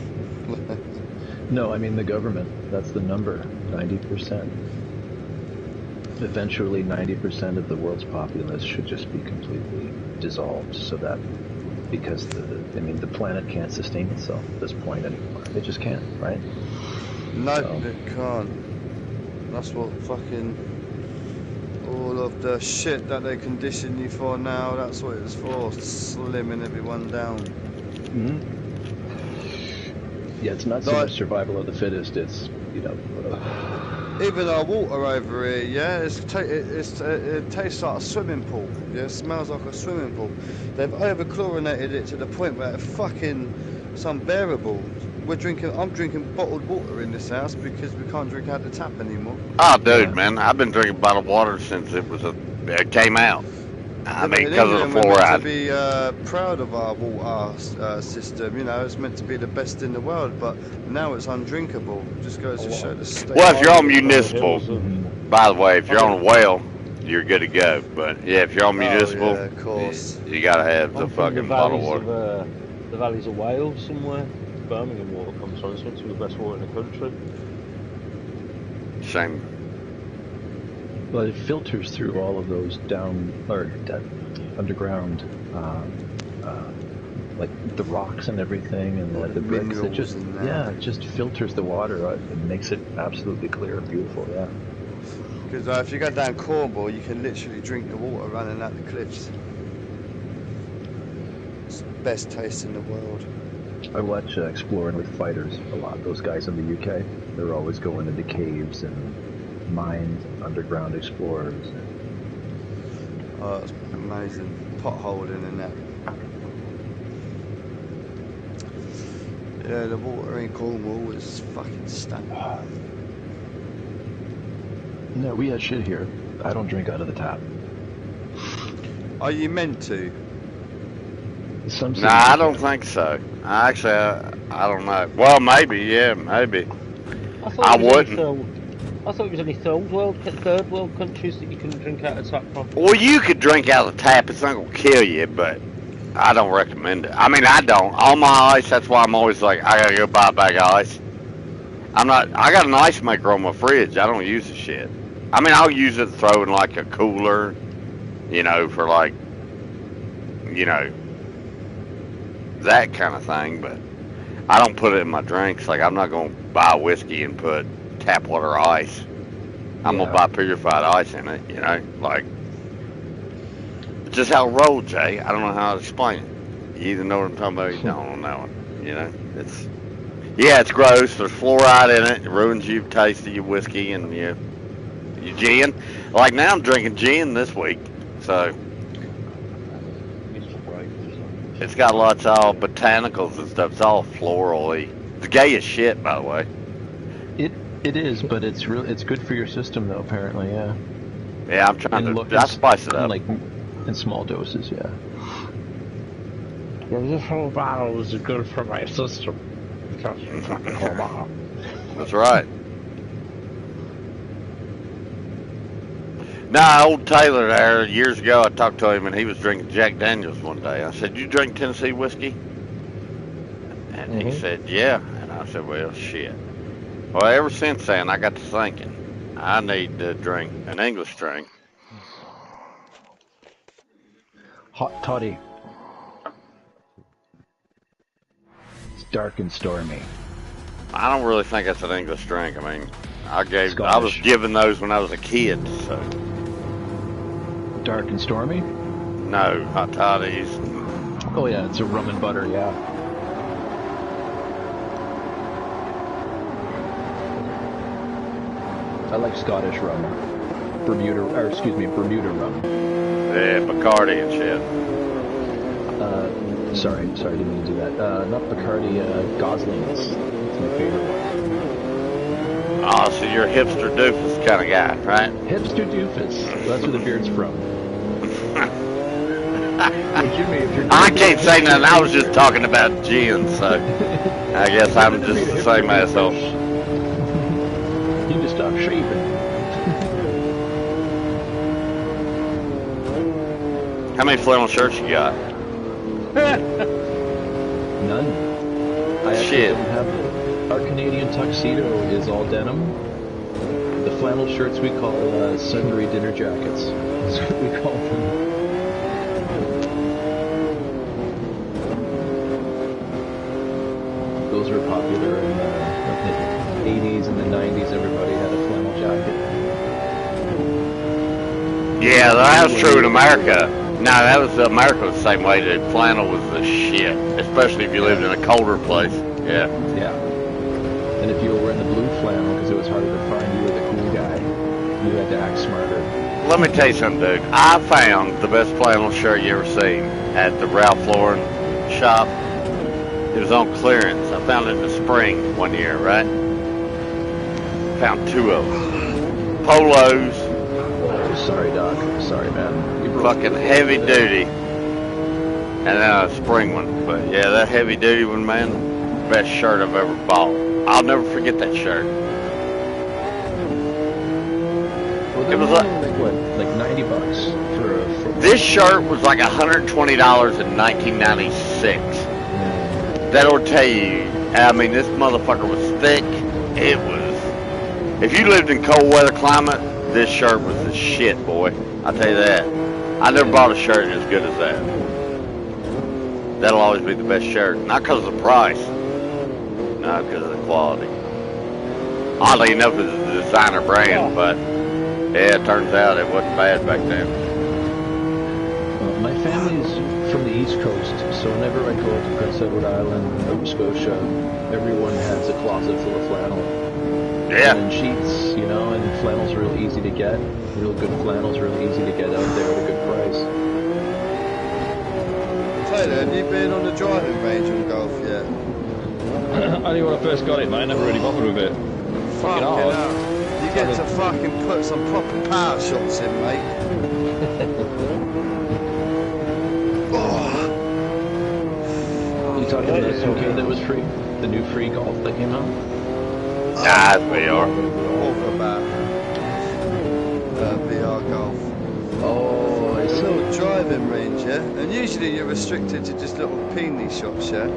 No, I mean the government. That's the number. 90%. Eventually, 90% of the world's populace should just be completely dissolved, so that because the planet can't sustain itself at this point anymore. It just can't, right? No, So. it can't. That's what fucking all of the shit that they condition you for now. That's what it's for, slimming everyone down. Mm-hmm. Yeah, it's not so much survival of the fittest. It's even our water over here, yeah, it tastes like a swimming pool. Yeah, it smells like a swimming pool. They've over chlorinated it to the point where it's unbearable. I'm drinking bottled water in this house because we can't drink out the tap anymore. Oh, dude, man, I've been drinking bottled water since it came out. I mean, because of the fluoride. We're meant to be proud of our water system. You know, it's meant to be the best in the world, but now it's undrinkable. Just goes to show the state. Well, if you're on municipal, by the way, if you're on a well, you're good to go. But yeah, if you're on municipal, yeah, of course, you gotta have the fucking bottled water. The valleys of Wales somewhere. Birmingham water comes from. It's meant to be the best water in the country. Shame. Well, it filters through all of those underground, like the rocks and everything, and the bricks. It just filters the water out and makes it absolutely clear and beautiful. Yeah. Because if you go down Cornwall, you can literally drink the water running out the cliffs. It's the best taste in the world. I watch Exploring with Fighters a lot. Those guys in the UK, they're always going into caves and mines, underground explorers. Oh, it's amazing. Potholing and that. Yeah, the water in Cornwall is fucking stunning. No, we had shit here. I don't drink out of the tap. Are you meant to? Nah, I don't think so. Actually, I don't know. Well, maybe, yeah, maybe. I wouldn't. I thought it was only third world countries that you can drink out of tap from. Well, you could drink out of the tap. It's not gonna kill you, but I don't recommend it. I mean, I don't. On my ice, that's why I'm always like, I gotta go buy a bag of ice. I got an ice maker on my fridge. I don't use the shit. I mean, I'll use it to throw in like a cooler, for like, that kind of thing, but I don't put it in my drinks. Like, I'm not going to buy whiskey and put tap water ice. I'm going to buy purified ice in it, like, it's just how it rolls, Jay. I don't know how to explain it. You either know what I'm talking about or you don't on that one, it's gross. There's fluoride in it. It ruins your taste of your whiskey and your gin. Like, now I'm drinking gin this week, so it's got lots of all botanicals and stuff. It's all floral-y. It's gay as shit, by the way. It is, but it's good for your system, though. Apparently, yeah. Yeah, I'm trying to spice it up. Like in small doses, yeah. Well, this whole bottle is good for my system. That's right. Nah, old Taylor there, years ago, I talked to him and he was drinking Jack Daniels one day. I said, you drink Tennessee whiskey? And he said, yeah. And I said, well, shit. Well, ever since then, I got to thinking, I need to drink an English drink. Hot toddy. It's dark and stormy. I don't really think that's an English drink. I mean, I Scottish. was given those when I was a kid, so. Dark and stormy? No, hot toddies. Oh yeah, it's a rum and butter, yeah. I like Scottish rum. Bermuda rum. Yeah, Bacardi and shit. Sorry, didn't mean to do that. Not Bacardi, Goslings. It's my favorite one. Oh, so you're a hipster doofus kind of guy, right? Hipster doofus. That's where the beard's from. Well, Jimmy, if you're I can't say nothing. I was just talking about gin, so I guess I'm just the same asshole. You just stop shaving. How many flannel shirts you got? None. I actually don't have them. Our Canadian tuxedo is all denim. The flannel shirts we call sundry dinner jackets. That's what we call them. Yeah, that was true in America. No, that was America was the same way. That flannel was the shit, especially if you lived in a colder place. Yeah. Yeah. And if you were wearing the blue flannel, because it was harder to find, you were the cool guy. You had to act smarter. Let me tell you something, Doug. I found the best flannel shirt you ever seen at the Ralph Lauren shop. It was on clearance. I found it in the spring one year, right? Found 2 of them. Polos. Oh, sorry, Doc. Sorry, man. Fucking heavy duty. And then a spring one. But yeah, that heavy duty one, man, best shirt I've ever bought. I'll never forget that shirt. Well, it was like what? Like $90 for a... This shirt was like $120 in 1996. That'll tell you. I mean, this motherfucker was thick. It was. If you lived in cold weather climate, this shirt was the shit, boy. I'll tell you that. I never bought a shirt as good as that. That'll always be the best shirt. Not because of the price. No, because of the quality. Oddly enough, it's a designer brand, but yeah, it turns out it wasn't bad back then. Well, my family's from the East Coast, so whenever I go to Prince Edward Island, Nova Scotia, everyone has a closet full of flannel. Yeah. And sheets, you know, and flannel's real easy to get. Real good flannel's real easy to get out there at a good price. Taylor, have you been on the driving range on golf yet? Only when I first got it, mate. I never really bothered with it. Fucking hell. You get to fucking put some proper power shots in, mate. You talking about this okay that was free? The new free golf that came out? Nah, it's VR. What about VR golf? Oh, I see. Little driving range, yeah? And usually you're restricted to just little peony shots, yeah?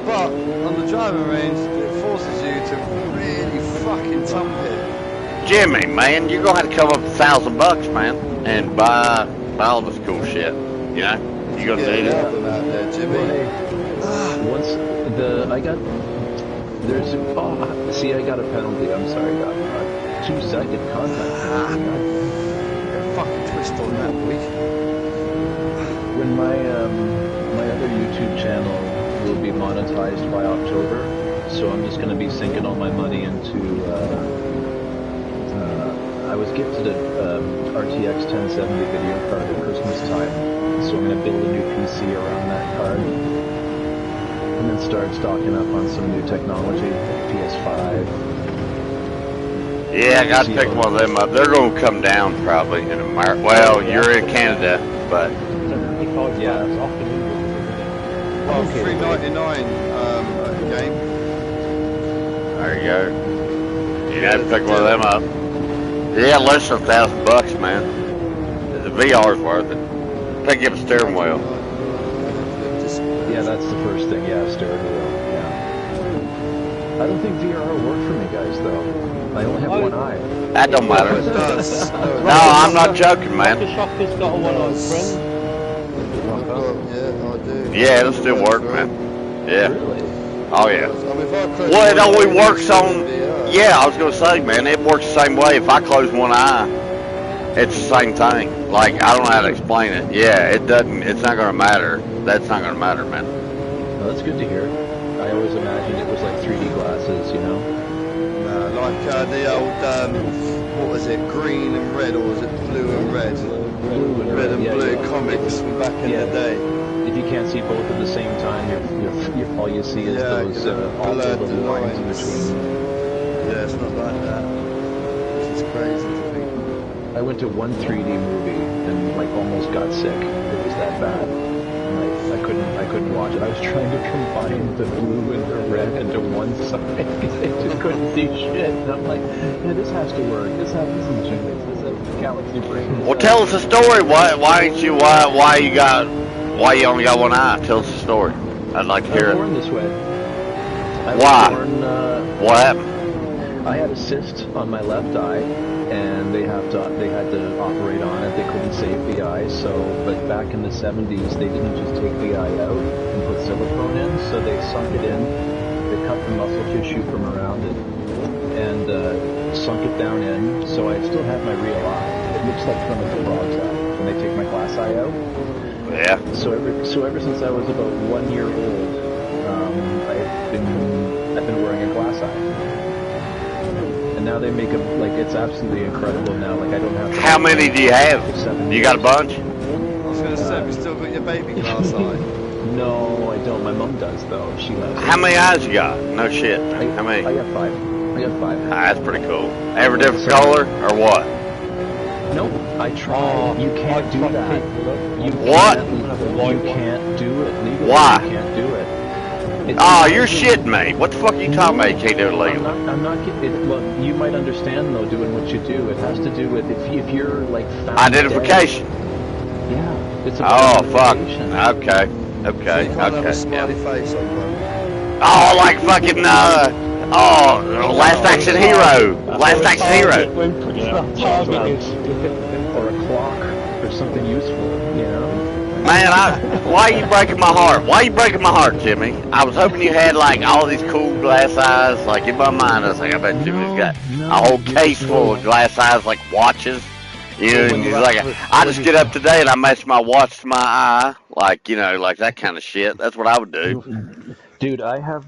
But on the driving range, it forces you to really fucking thump it. Jimmy, man, you're gonna have to come up with $1,000, man, and buy all this cool shit. You know, you're gonna need it. Out there, Jimmy. Once I got see, I got a penalty. I'm sorry, Doc. 2-second contact. Fucking twist on that week. When my other YouTube channel will be monetized by October, so I'm just going to be sinking all my money into. I was gifted a RTX 1070 video card at Christmas time, so I'm going to build a new PC around that card. And then start stocking up on some new technology, like PS5. Yeah, I gotta pick one of them up. They're gonna come down probably in America. Well, you're in Canada, but yeah. Oh, $3.99 game. There you go. You gotta pick one of them up. Yeah, less than $1,000, man. The VR's worth it. Pick up a steering wheel. Yeah, that's the first thing. Yeah, steering wheel. Yeah. I don't think VR will work for me, guys. Though I only have one eye. That don't matter. It does. No, I'm not joking, man. Shopper's got a one-eyed friend. Yeah, I do. Yeah, it'll still work, man. Yeah. Really? Oh yeah. I mean, if I close Well, it one only eye, works it's on. VR. Yeah, I was gonna say, man, it works the same way. If I close one eye, it's the same thing. Like, I don't know how to explain it. Yeah, it doesn't. It's not gonna matter. That's not gonna matter, man. Well, that's good to hear. I always imagined it was like 3D glasses, you know? No, like the old, what was it, green and red, or was it blue and red? Blue and Red and yeah, blue yeah. comics from back in the day. If you can't see both at the same time, you're all you see is those awful blurred little lines in lines. between. Yeah, it's not like that. Which is crazy to think. I went to one 3D movie and like almost got sick. It was that bad. And I couldn't watch it. I was trying to combine the blue and the red into one side. I just couldn't see shit. And I'm like, yeah, this has to work. This is a galaxy brain. Well, tell us a story. Why you only got one eye? Tell us a story. I'd like to hear I was born it. this way. Why? What happened? I had a cyst on my left eye, and they had to operate on it. They couldn't save the eye, but back in the 70s, they didn't just take the eye out and put silicone in, so they sunk it in. They cut the muscle tissue from around it and sunk it down in, so I still had my real eye. it looks like from a frog's eye when they take my glass eye out. Yeah. So ever since I was about 1 year old, I've been wearing a glass eye. And now they make them like it's absolutely incredible now. Like I don't have to. How many do you have? You got a bunch? I was going to say, have you still got your baby glass eye? No, I don't. My mom does though. She loves it. How many eyes you got? No shit. How many? I got 5. I got 5. That's pretty cool. Every different color or what? Nope. I tried. You can't do that. What? You can't do it legally. Why? You can't do it. Oh, you're shitting me. What the fuck are you talking about? You can't do it legally. I'm not kidding. Look, you might understand though, doing what you do. It has to do with if you're like found Identification. Dead. Yeah. It's Oh fuck. identification. Okay. You can't have a Yeah. smiley face on one. Oh, like fucking Last Action Hero. Last Action Hero. Or a clock or something useful, you know? Man, why are you breaking my heart? Why are you breaking my heart, Jimmy? I was hoping you had like all these cool glass eyes. Like in my mind, I was like, I bet Jimmy's got a whole case full of glass eyes, like watches. You know, and he's like, I just get up today and I match my watch to my eye, like like that kind of shit. That's what I would do. Dude, I have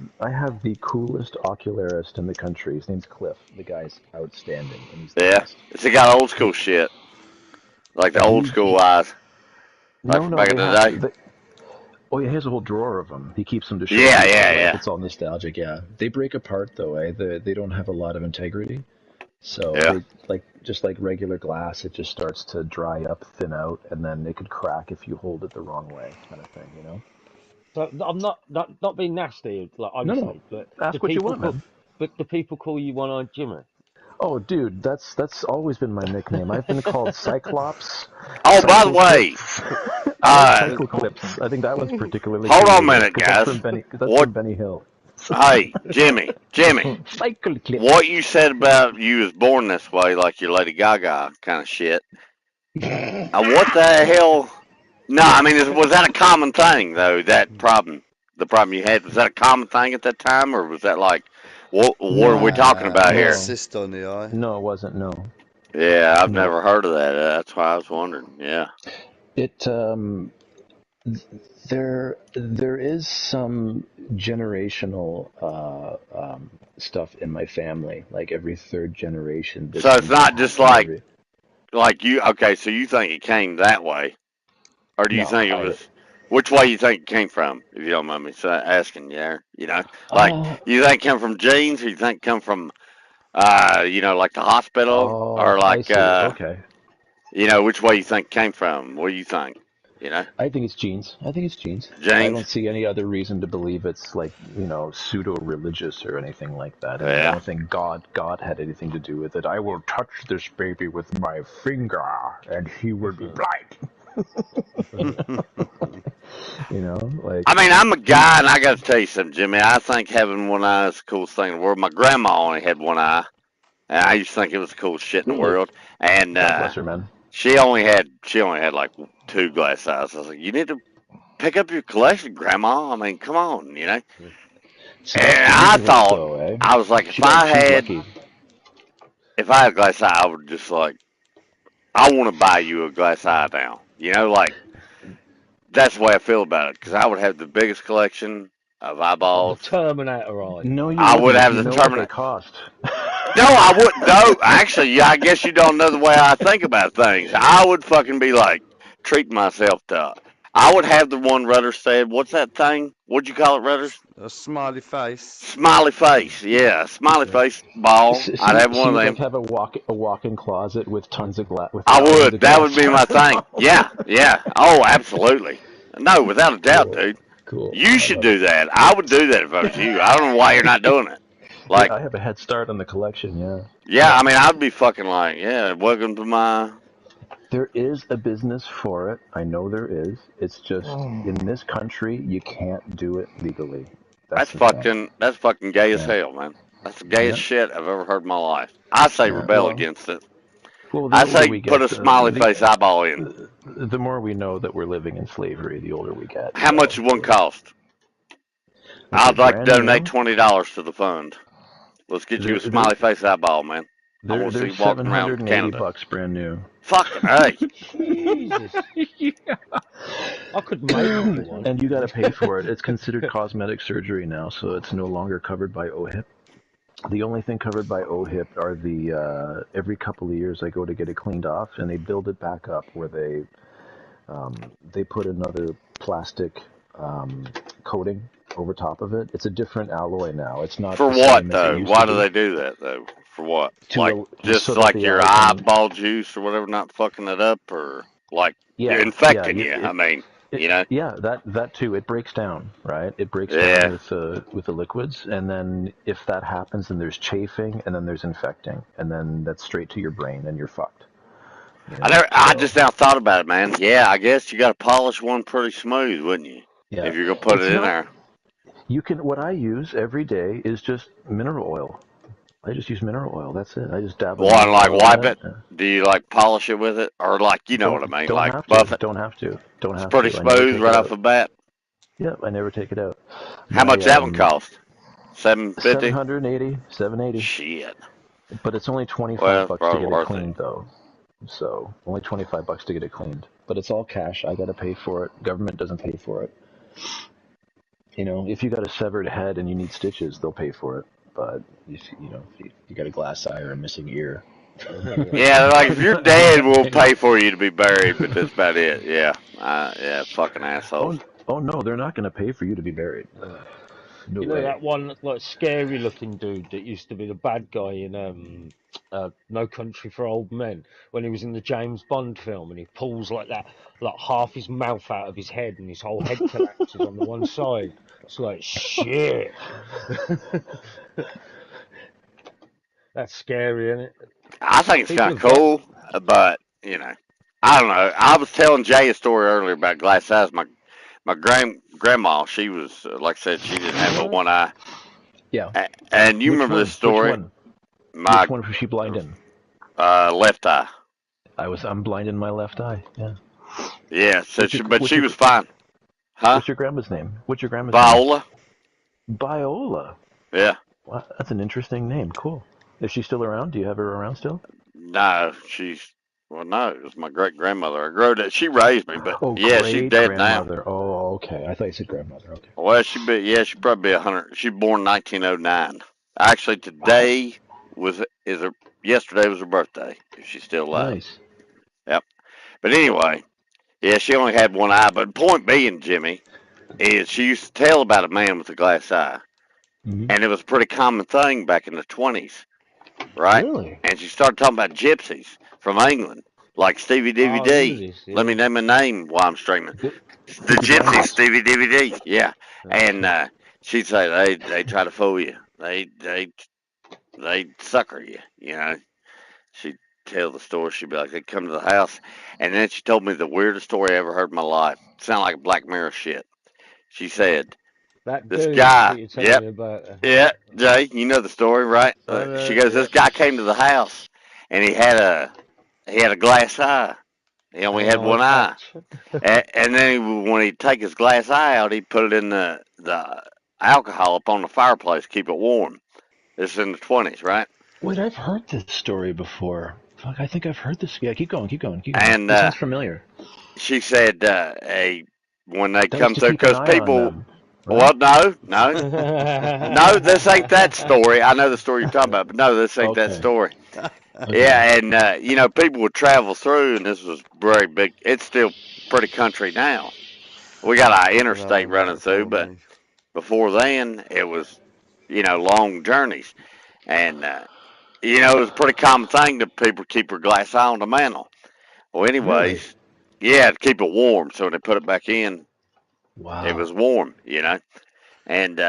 the coolest ocularist in the country. His name's Cliff. The guy's outstanding, and he's the best. It's got old school shit, like the old school eyes, like from back in the day. Oh yeah, he has a whole drawer of them. He keeps them to show. Yeah. It's all nostalgic. Yeah, they break apart though. They don't have a lot of integrity. So just like regular glass, it just starts to dry up, thin out, and then it could crack if you hold it the wrong way, kind of thing. You know. So I'm not being nasty, like obviously, but ask what you want, man. But do people call you One-Eyed Jimmy? Oh, dude, that's always been my nickname. I've been called Cyclops. Oh, by the way, Cycloclips. I think that was particularly. Hold on a minute, guys. That's from Benny Hill. Hey, Jimmy, what you said about you was born this way, like your Lady Gaga kind of shit. What the hell? No, I mean, was that a common thing though? The problem you had, was that a common thing at that time, or was that like, what are we talking about here? Cyst on the eye. No, it wasn't. No. Yeah, I've never heard of that. That's why I was wondering. Yeah. There is some generational stuff in my family, like every third generation. So it's not just like you. Okay, so you think it came that way, or do you think it was? Which way you think it came from? If you don't mind me asking, like you think it come from genes, or you think it come from, like the hospital, or like, okay. Which way you think it came from? What do you think? I think it's genes. Genes? I don't see any other reason to believe it's like, pseudo-religious or anything like that. I don't think God had anything to do with it. I will touch this baby with my finger and he will be blind. I mean, I'm a guy and I got to tell you something, Jimmy. I think having one eye is the coolest thing in the world. My grandma only had one eye. And I used to think it was the coolest shit in the world. And God bless her, man. She only had like 2 glass eyes. I was like, you need to pick up your collection, Grandma. I mean, come on, And I thought, I was like, if I had a glass eye, I would just like, I want to buy you a glass eye now. That's the way I feel about it. Because I would have the biggest collection of eyeballs. Terminator eye. No, I would have the Terminator. Cost. No, I wouldn't. No, actually, I guess you don't know the way I think about things. I would fucking be like, treating myself to. I would have the one Rudder said. What's that thing? What'd you call it, Rudder? A smiley face. Smiley face, yeah, smiley face ball. I'd have one of them. Like have a walk-in closet with tons of glass. I would. That would be my thing. Yeah. Oh, absolutely. No, without a doubt, dude. Cool. You should do that. I would do that if I was you. I don't know why you're not doing it. Like, I have a head start on the collection, yeah. Yeah, I mean, I'd be fucking like, welcome to my... There is a business for it. I know there is. It's just, in this country, you can't do it legally. That's fucking gay as hell, man. That's the gayest shit I've ever heard in my life. I say rebel against it. Well, I say put a smiley face eyeball in. The more we know that we're living in slavery, the older we get. How much would one cost? I'd like to donate $20 to the fund. Let's get you a smiley face eyeball, man. I want to see you walking around Canada. $780 brand new. Fucking hey. Jesus. I could make one for one. And you got to pay for it. It's considered cosmetic surgery now, so it's no longer covered by OHIP. The only thing covered by OHIP are the every couple of years I go to get it cleaned off, and they build it back up where they put another plastic coating over top of it. It's a different alloy now. It's not For the what same as it though? used Why to do be. they do that though? For what? To Like just so that like the your eye can, eyeball juice or whatever, not fucking it up, or like yeah, infecting you. I mean, you know. yeah, that too. It breaks down, right? It breaks down Yeah. with the liquids, and then if that happens, then there's chafing, and then there's infecting, and then that's straight to your brain, and you're fucked. You know? I So just now thought about it, man. Yeah, I guess you got to polish one pretty smooth, wouldn't you? yeah, If you're gonna put it's it in not. there. You can. What I use every day is just mineral oil. I just use mineral oil. That's it. I just dab a Well, and mineral like oil in wipe it. it. Do you like polish it with it, or like you know what I mean, Don't like have to. buff it? Don't have to. Don't It's have pretty to. I never smooth take it right off out. the bat. Yep, I never take it out. How My much that one cost? 750. 780, 780. Shit. But it's only 25 Well, it's bucks to probably get it worth it. cleaned though. So, only 25 bucks to get it cleaned. But it's all cash. I got to pay for it. Government doesn't pay for it. You know, if you got a severed head and you need stitches, they'll pay for it. But if you got a glass eye or a missing ear, Yeah, like if you're they're dead, not we'll paying. pay for you to be buried, but that's about it. Yeah. Yeah, fucking assholes. Oh no, they're not going to pay for you to be buried. No You know way. that one like scary looking dude that used to be the bad guy in No Country for Old Men when he was in the James Bond film and he pulls like that like half his mouth out of his head and his whole head collapses on the one side. It's like shit. That's scary, isn't it? I think it's People kind of have got cool, but you know, I don't know. I was telling Jay a story earlier about glass eyes. My grandma, she was like I said, she didn't have but one eye. Yeah. And you Which remember this one? Which story? one? My Which one was she blind in? left eye. I'm blind in my left eye. Yeah. Yeah, so What's your but what's she your was fine, huh? what's your grandma's name? What's your grandma's name? Viola. Viola. Yeah. Wow, that's an interesting name. Cool. Is she still around? Do you have her around still? No, no, it was my great grandmother. I grew that. She raised me, but Oh, yeah, she's great dead now. grandmother. Oh, okay. I thought you said grandmother. Okay. Well, she'd probably be 100. She born 1909. Actually, Wow. yesterday was her birthday. If she's still alive. Nice. Yep. But anyway, yeah, she only had one eye. But point being, Jimmy, is she used to tell about a man with a glass eye, Hmm. and it was a pretty common thing back in the 20s, right? Really? And she started talking about gypsies from England, like Stevie I remember DVD. this, Let me yeah. name a name while I'm streaming. The Peaky gypsies, Blinders. Stevie DVD. Yeah, and Okay. she'd say they try to fool you. They sucker you. You know. She'd tell the story. She'd be like, they'd come to the house, and then she told me the weirdest story I ever heard in my life. Sounded like Black Mirror shit. She said, That this dude guy, that you're telling yep, me about. yeah, Jay, you know the story, right? I She know, goes, yeah. this guy came to the house, and he had a glass eye. He only And an had eye one eye. patch. And then when he'd take his glass eye out, he'd put it in the alcohol up on the fireplace, keep it warm. This is in the 20s, right? Wait, I've heard this story before. Fuck, I think I've heard this. Yeah, keep going, keep going, keep going. And This sounds familiar. she said, hey, when they That was come to through, keep an because eye on people, them, right? well, no, this ain't that story. I know the story you're talking about, but no, this ain't that Okay. story. Okay. Yeah, and, people would travel through, and this was very big. It's still pretty country now. We got our Fucking hell, interstate I'm about running to through, fall, but mate. before then, it was, long journeys. And, it was a pretty common thing that people keep their glass eye on the mantle. Well, Really? anyways, yeah, to keep it warm. So when they put it back in, it Wow. was warm. And,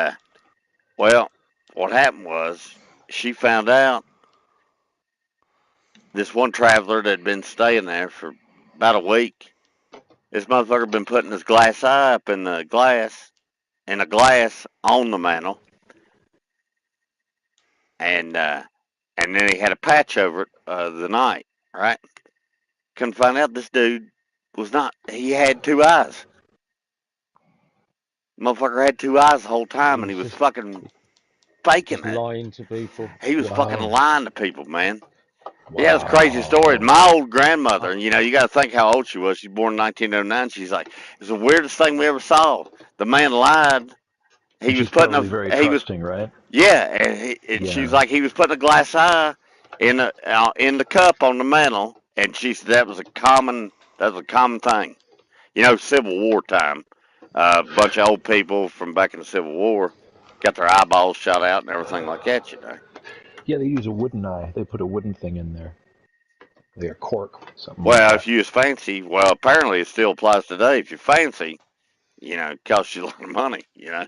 well, what happened was she found out this one traveler that had been staying there for about a week. This motherfucker been putting his glass eye up in a glass on the mantle, and then he had a patch over it the night, right? Couldn't find out this dude was not. He had two eyes. Motherfucker had two eyes the whole time, and he He's was fucking just faking it. lying to people. He was fucking Wow. lying to people, man. Yeah, it's a crazy story. My old grandmother, you know, you got to think how old she was. She's born in 1909. She's like, it's the weirdest thing we ever saw. The man lied. He was She's putting probably very he was, trusting, right? yeah, and she's Yeah. like, he was putting a glass eye in the cup on the mantle, and she said that was a common thing. You know, Civil War time. A bunch of old people from back in the Civil War got their eyeballs shot out and everything like that, you know. Yeah, they use a wooden eye. They put a wooden thing in there. Like a cork, something like Well, that. if you was fancy, well, apparently it still applies today. If you're fancy, you know, it costs you a lot of money, you know.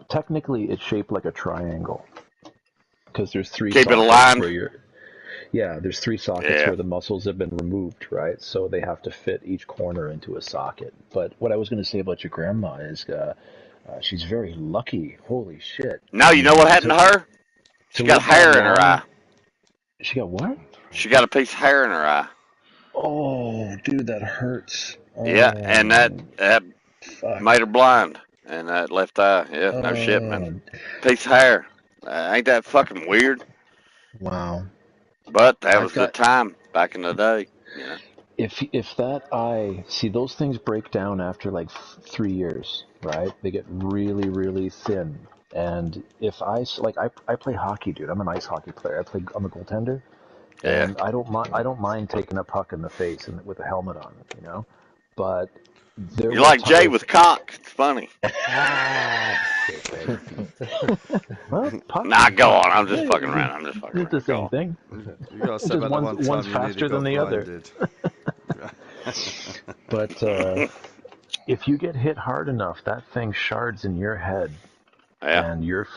Technically, it's shaped like a triangle because there's three Keep it sockets aligned. where you're. Yeah, there's three sockets Yeah. where the muscles have been removed, right? So they have to fit each corner into a socket. But what I was going to say about your grandma is, she's very lucky. Holy shit! Now, I you know mean, what happened to her? She to got live that hair in her eye. long. She got what? She got a piece of hair in her eye. Oh, dude, that hurts. Yeah, and that Fuck. made her blind. And that left eye. Yeah, no shit, man. Piece of hair. Ain't that fucking weird? Wow. But that I've was the got time back in the day, you know. if that eye, see, those things break down after like 3 years, right? They get really thin. And if I play hockey, dude. I'm an ice hockey player. I'm a goaltender, Yeah. and I don't mind taking a puck in the face and with a helmet on, you know. But there You're were like Jay times. with cock. It's funny. Well, puck. Nah, go on. I'm just fucking around. I'm just fucking It's the around. Go same on. thing. You gotta say Just about the one one's time you nearly faster than got the other. blinded. But if you get hit hard enough, that thing shards in your head, Yeah. and you're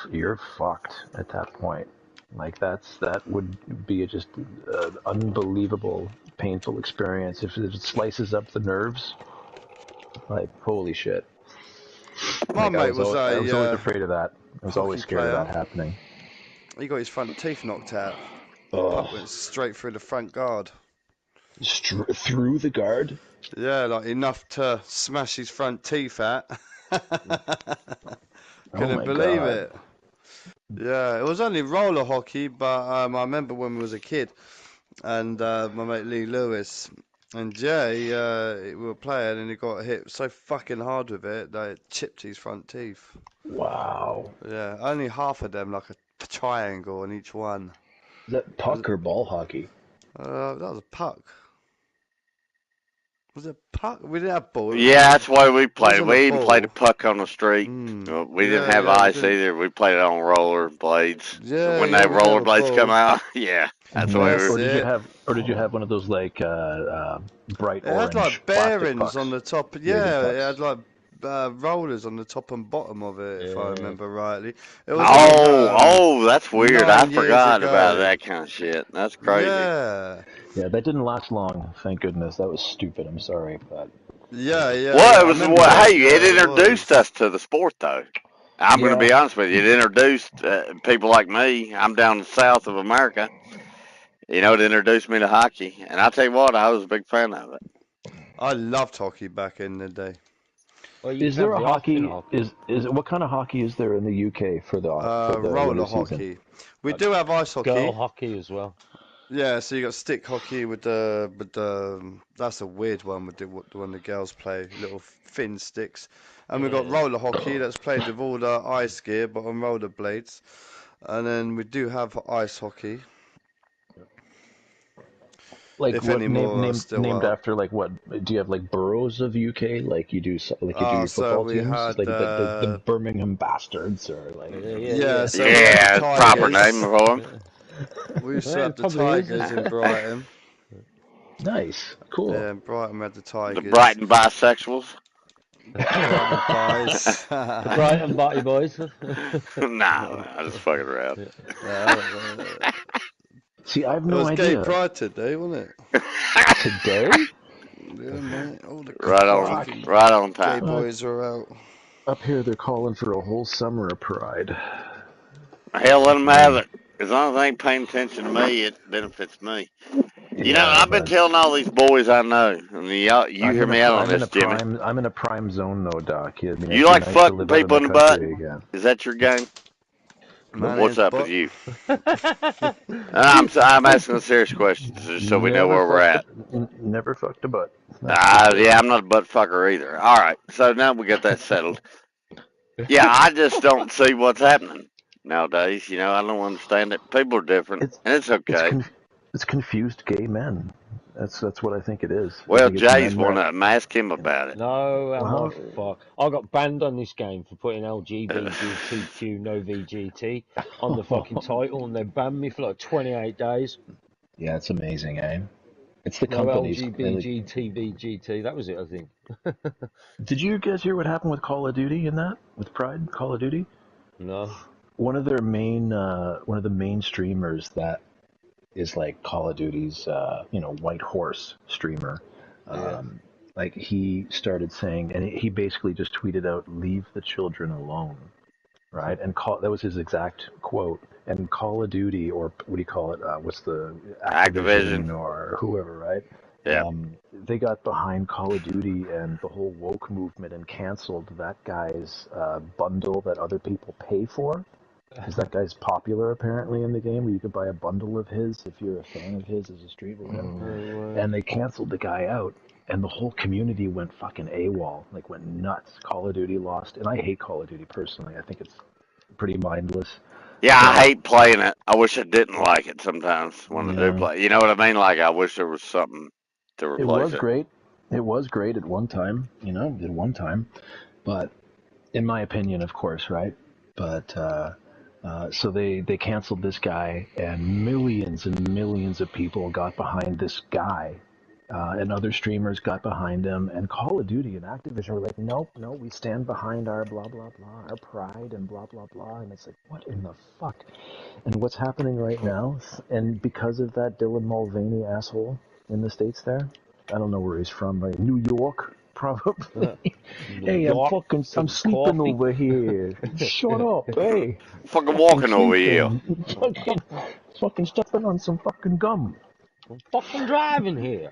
fucked at that point. Like that would be just an unbelievable, painful experience if it slices up the nerves. Like holy shit! My Like mate was I was always a afraid of that. I was always hockey scared of player. that happening. He got his front teeth knocked out. Puck went Oh, straight through the front guard. through the guard. Yeah, like enough to smash his front teeth out. Oh Couldn't my believe god! it. Yeah, it was only roller hockey, but I remember when we was a kid, and my mate Lee Lewis and Jay, we were playing, and he got hit so fucking hard with it that it chipped his front teeth. Wow. Yeah, only half of them, like a triangle on each one. Is that puck or ball hockey? That was a puck. Was it a puck? We didn't have ball. Yeah, that's why we played. wasn't We a even played a ball. puck on the street. We didn't have We ice didn't. either. We played it on roller blades. Yeah, When yeah, that we didn't have roller a blades come ball. out, yeah, that's Mhm. what we That's were. it. Or did you have one of those like bright It had orange like plastic bearings pucks? on the top. Rated Yeah, it pucks. had like rollers on the top and bottom of it, if I Yeah. remember rightly. It was like That's weird. I 9 years forgot about ago. that kind of shit. That's crazy. Yeah. Yeah, that didn't last long. Thank goodness. That was stupid. I'm sorry, but Yeah, Well, it I was remember that. hey, it Yeah, it introduced was. us to the sport, though. I'm going to be yeah, honest with you. It introduced people like me. I'm down south of America. You know, it introduced me to hockey, and I tell you what, I was a big fan of it. I loved hockey back in the day. Well, you is can there have a the off in hockey? hockey. Is what kind of hockey is there in the UK for the Roller regular season? hockey. We do have ice Girl hockey. hockey as well. Yeah, so you got stick hockey with the that's a weird one with the one the girls play, little thin sticks. And we've got Yeah. roller hockey that's played with all the ice gear but on roller blades. And then we do have ice hockey. Like If what any more are still named up. after like what? Do you have like boroughs of UK? Like you do like you do your So football we teams? had Like the Birmingham Bastards or like. yeah, so we had Yeah, the proper name Tigers. for them. We used to Well, have it the probably is. Tigers in Brighton. Nice, cool. Yeah, in Brighton we had the The Tigers. Brighton bisexuals. Brighton Pies. The Brighton Batty Boys. Nah, I just fucking around. See, I have It no was Gay idea. Pride today, wasn't it? Today? Yeah, mate. All the Right on gay time. boys are out. Up here, they're calling for a whole summer of Pride. Hell, let them have it. As long as they ain't paying attention to me, it benefits me. You know, Yeah, I've been but telling all these boys I know, and you hear me out on this, Jimmy. I'm in a prime zone though, Doc. I mean, You it'd be like nice to fucking live out in people the in the butt? country again. Is that your game? My What's name's up Bot. with you? I'm asking a serious question just so we know where we're at. Never fucked a butt. Yeah, I'm not a butt fucker either. All right, so now we got that settled. Yeah, I just don't see what's happening nowadays. You know, I don't understand it. People are different, and it's okay. It's confused gay men. That's what I think it is. Well, Jay's want to ask him about it. No, Well, fuck. I got banned on this game for putting LGBTQ no VGT on the fucking title, and they banned me for like 28 days. Yeah, it's amazing, eh? It's the No companies. LGBT VGT. That was it, I think. Did you guys hear what happened with Call of Duty and that? With Pride, Call of Duty? No. One of the main streamers that is like Call of Duty's, white horse streamer. Like he started saying, and he basically just tweeted out, "Leave the children alone," right? And that was his exact quote. And Call of Duty, or what do you call it? What's the Activision or whoever, right? Yeah. They got behind Call of Duty and the whole woke movement and canceled that guy's bundle that other people pay for. Because that guy's popular apparently in the game, where you could buy a bundle of his if you're a fan of his as a streamer. And they canceled the guy out, and the whole community went fucking AWOL, like went nuts. Call of Duty lost, and I hate Call of Duty personally. I think it's pretty mindless. Yeah, I hate playing it. I wish I didn't like it sometimes when I do play. You know what I mean? Like, I wish there was something to replace it. It was great. It was great at one time, but in my opinion, of course, right? But so they canceled this guy, and millions of people got behind this guy, and other streamers got behind him, and Call of Duty and Activision were like, nope, no, we stand behind our blah blah blah, our pride and blah blah blah, and it's like, what in the fuck? And what's happening right now? And because of that Dylan Mulvaney asshole in the States there, I don't know where he's from, right? New York. Probably. Hey, I'm sleeping over here. Shut up, hey. Fucking walking over here. Fucking stepping on some fucking gum. I'm fucking driving here.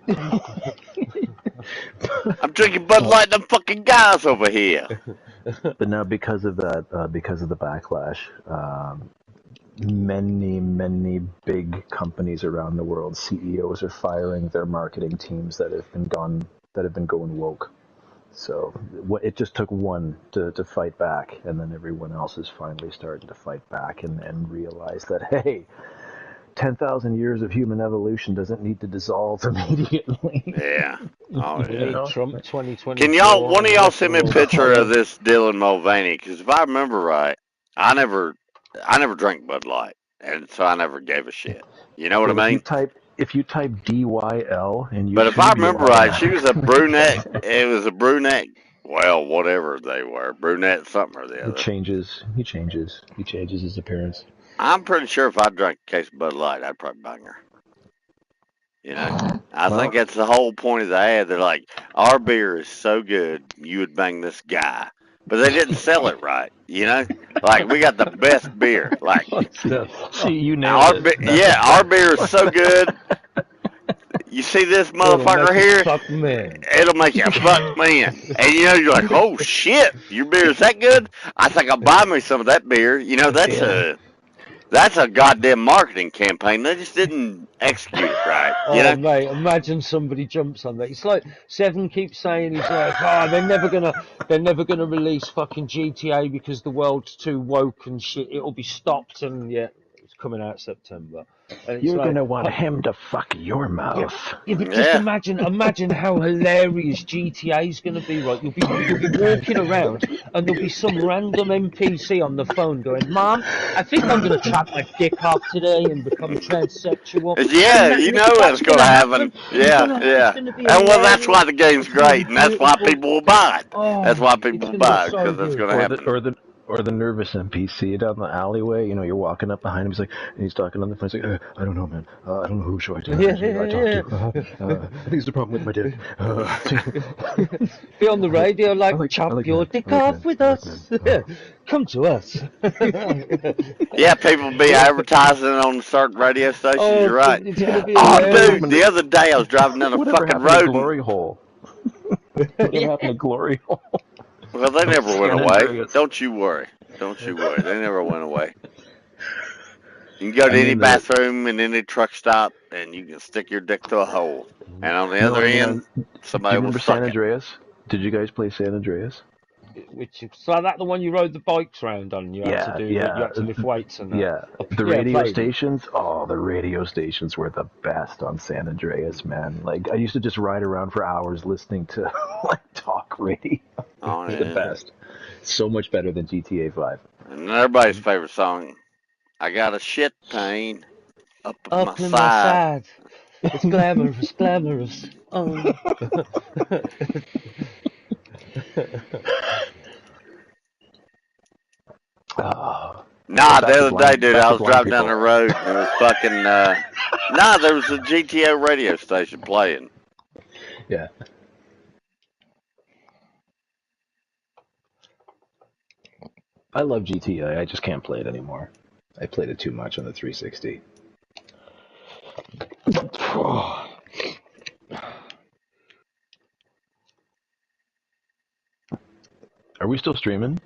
I'm drinking Bud Light and I'm fucking gas over here. But now because of that, because of the backlash, many big companies around the world, CEOs are firing their marketing teams that have been going woke. So it just took one to fight back, and then everyone else is finally starting to fight back and realize that, hey, 10,000 years of human evolution doesn't need to dissolve immediately. Yeah. Oh, yeah. Trump 2020. Can one of y'all send me a picture of this Dylan Mulvaney? Because if I remember right, I never drank Bud Light, and so I never gave a shit. You know what I mean? If you type DYL and you. But if I remember right, she was a brunette. It was a brunette. Well, whatever they were, brunette something or the other. He changes his appearance. I'm pretty sure if I drank a case of Bud Light, I'd probably bang her. You know, I think that's the whole point of the ad. They're like, our beer is so good, you would bang this guy. But they didn't sell it right, you know? Like, we got the best beer. Like, see, you nailed it. Yeah, our beer is so good. You see this motherfucker here? Fuck man. It'll make you fuck man. And you know, you're like, oh shit, your beer is that good? I think I'll buy me some of that beer. You know, that's a goddamn marketing campaign. They just didn't execute it right. You know? Mate, imagine somebody jumps on that. It's like Seven keeps saying he's like, they're never gonna release fucking GTA because the world's too woke and shit. It'll be stopped, and yeah, it's coming out September. You're like, gonna want him to fuck your mouth. Yeah, but just imagine how hilarious GTA is gonna be, right? You'll be walking around and there'll be some random NPC on the phone going, "Mom, I think I'm gonna chop my dick off today and become transsexual." Yeah, you know that's gonna happen. Yeah. And well, that's why the game's great, and that's why people will buy it. That's why people will buy it, because it's gonna happen. Or the nervous NPC down the alleyway, you know, you're walking up behind him, and he's talking on the phone, he's like, I don't know, man, I don't know who should I talk to, I think it's the problem with my dick. Be on the radio, like chop your dick off with us. Come to us. Yeah, people be advertising on certain radio stations, you're right. Dude, the other day I was driving down a fucking road. Glory hole. What happened to Glory Hole? Well, they never went away. Don't you worry. They never went away. You can go to I any mean, bathroom in any truck stop, and you can stick your dick through a hole. And on the no, other I mean, end, do somebody you will remember suck San it. Andreas? Did you guys play San Andreas? So that the one you rode the bikes around on? You had to do that. You had to lift weights and that. Yeah. The Yeah, radio played it. stations. Oh, the radio stations were the best on San Andreas, man. Like I used to just ride around for hours listening to like talk radio. Oh, It's the yeah. best. So much better than GTA 5. And everybody's favorite song, I got a shit pain up my Up in my side. side. It's glamorous, glamorous. Oh. Oh. Nah, Back the to other day, blind, dude, back I to was blind driving down people. the road, and it was fucking, there was a GTO radio station playing. Yeah. I love GTA. I just can't play it anymore. I played it too much on the 360. Are we still streaming?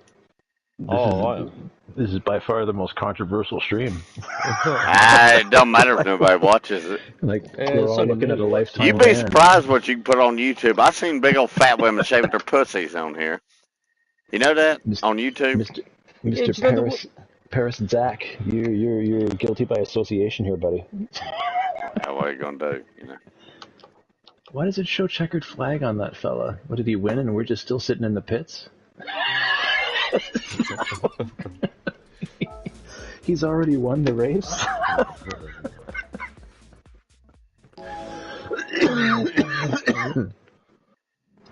This is by far the most controversial stream. It don't matter if nobody watches it. Like Yeah, we're all it's looking at a only me. lifetime You'd be ban. surprised what you can put on YouTube. I've seen big old fat women shaving their pussies on here. You know that on YouTube? Mr. Yeah, Mr. do you know Paris Zach, you're guilty by association here, buddy. Yeah, what are you gonna do? You know. Why does it show checkered flag on that fella? What did he win, and we're just still sitting in the pits? He's already won the race.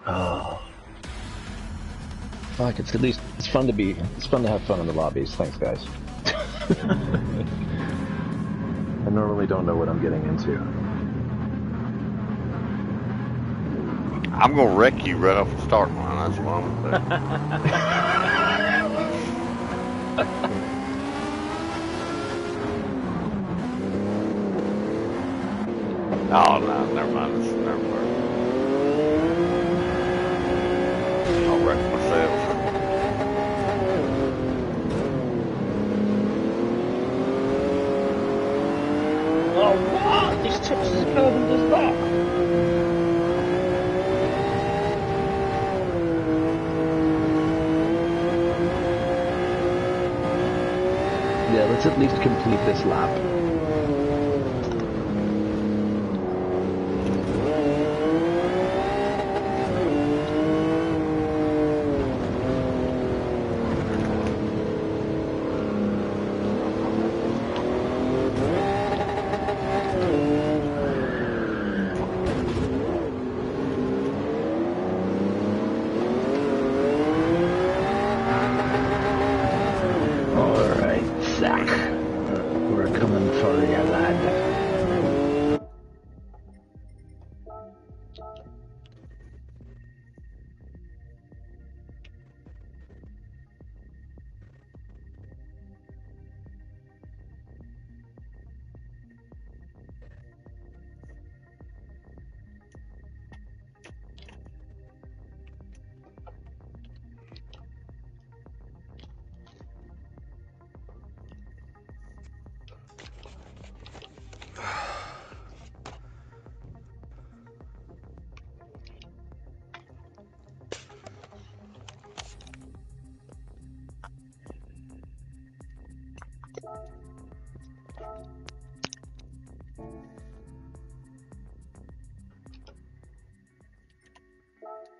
Oh. Fuck, it's at least it's fun to have fun in the lobbies. Thanks, guys. I normally don't know what I'm getting into. I'm gonna wreck you right off the start line. That's what I'm gonna do. Oh no, never mind. This never mind. I'll wreck myself. Oh, what? This Texas curb and does that? Yeah, let's at least complete this lap.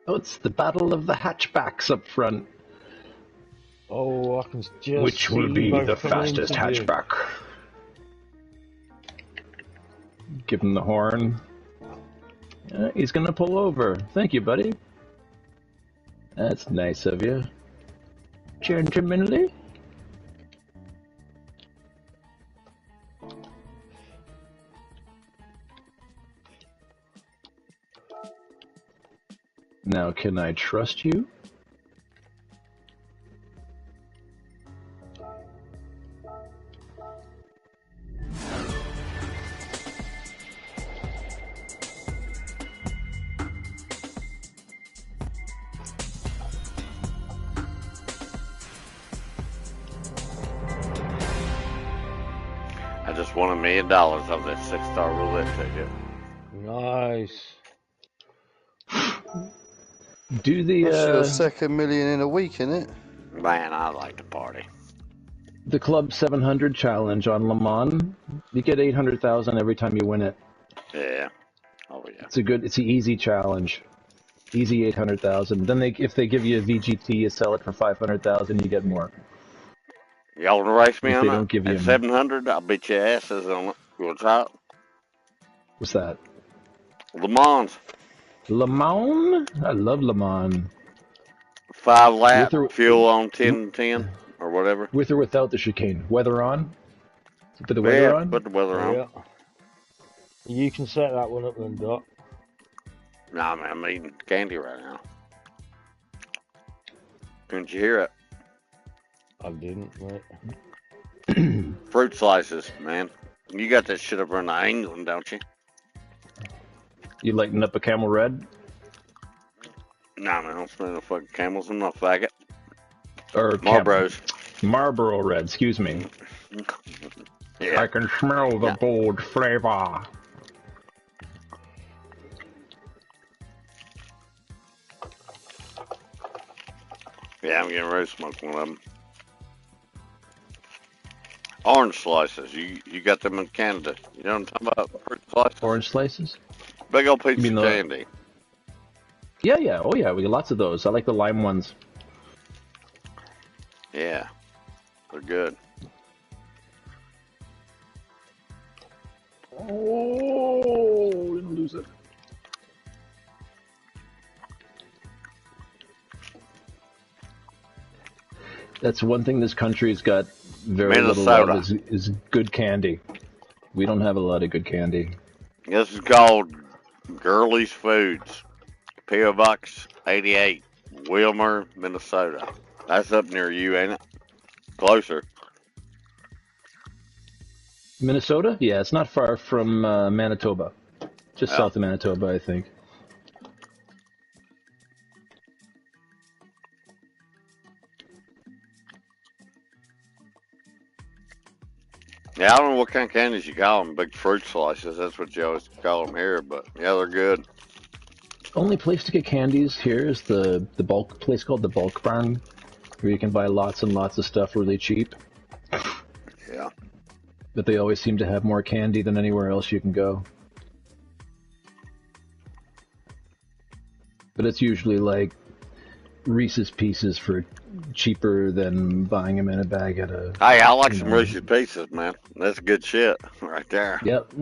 Oh, it's the battle of the hatchbacks up front. Oh, I can just Which will be the fastest hatchback? Give him the horn. He's gonna pull over. Thank you, buddy. That's nice of you. Gentlemanly. Now, can I trust you? won $1 million off that 6-star roulette ticket. Nice. Do That's your the second million in a week, innit? Man, I like to party. the Club 700 challenge on Le Mans. You get 800,000 every time you win it. Yeah. Oh yeah. It's an easy challenge. Easy 800,000. Then if they give you a VGT, you sell it for 500,000. You get more. Y'all wanna race me If on they it? don't give you At 700, I'll beat your asses on it. You wanna try it? What's that? Le Mans. Le Mans? I love Le Mans. 5 lap, With or- fuel on 10 or whatever. With or without the chicane? Weather on? Put the weather on? Put the weather on. Yeah. You can set that one up then, Doc. Nah, man, I'm eating candy right now. Couldn't you hear it? I didn't, mate. Fruit slices, man. You got that shit over in England, don't you? You lighten up a Camel Red? Nah, man, I don't smell no fucking Camels. I'm not faggot. Or Marlboros. Marlboro Red, excuse me. Yeah. I can smell the bold flavor. Yeah, I'm getting ready to smoke one of them. Orange slices. You got them in Canada. You know what I'm talking about? Fruit slices? Orange slices? Big old piece You mean of the- candy. Yeah. Oh, yeah. We get lots of those. I like the lime ones. Yeah. They're good. Oh, didn't lose it. That's one thing this country's got very Minnesota. little of is good candy. We don't have a lot of good candy. This is called Girly's Foods. P.O. Box 88, Wilmer, Minnesota. That's up near you, ain't it? Closer. Minnesota? Yeah, it's not far from Manitoba. Just Yeah. south of Manitoba, I think. Yeah, I don't know what kind of candies you call them. Big fruit slices. That's what you always call them here. But yeah, they're good. Only place to get candies here is the bulk place called the Bulk Barn, where you can buy lots and lots of stuff really cheap. Yeah. But they always seem to have more candy than anywhere else you can go. But it's usually like Reese's Pieces for cheaper than buying them in a bag at a... Hey, I like you some know. Reese's Pieces, man. That's good shit right there. Yep.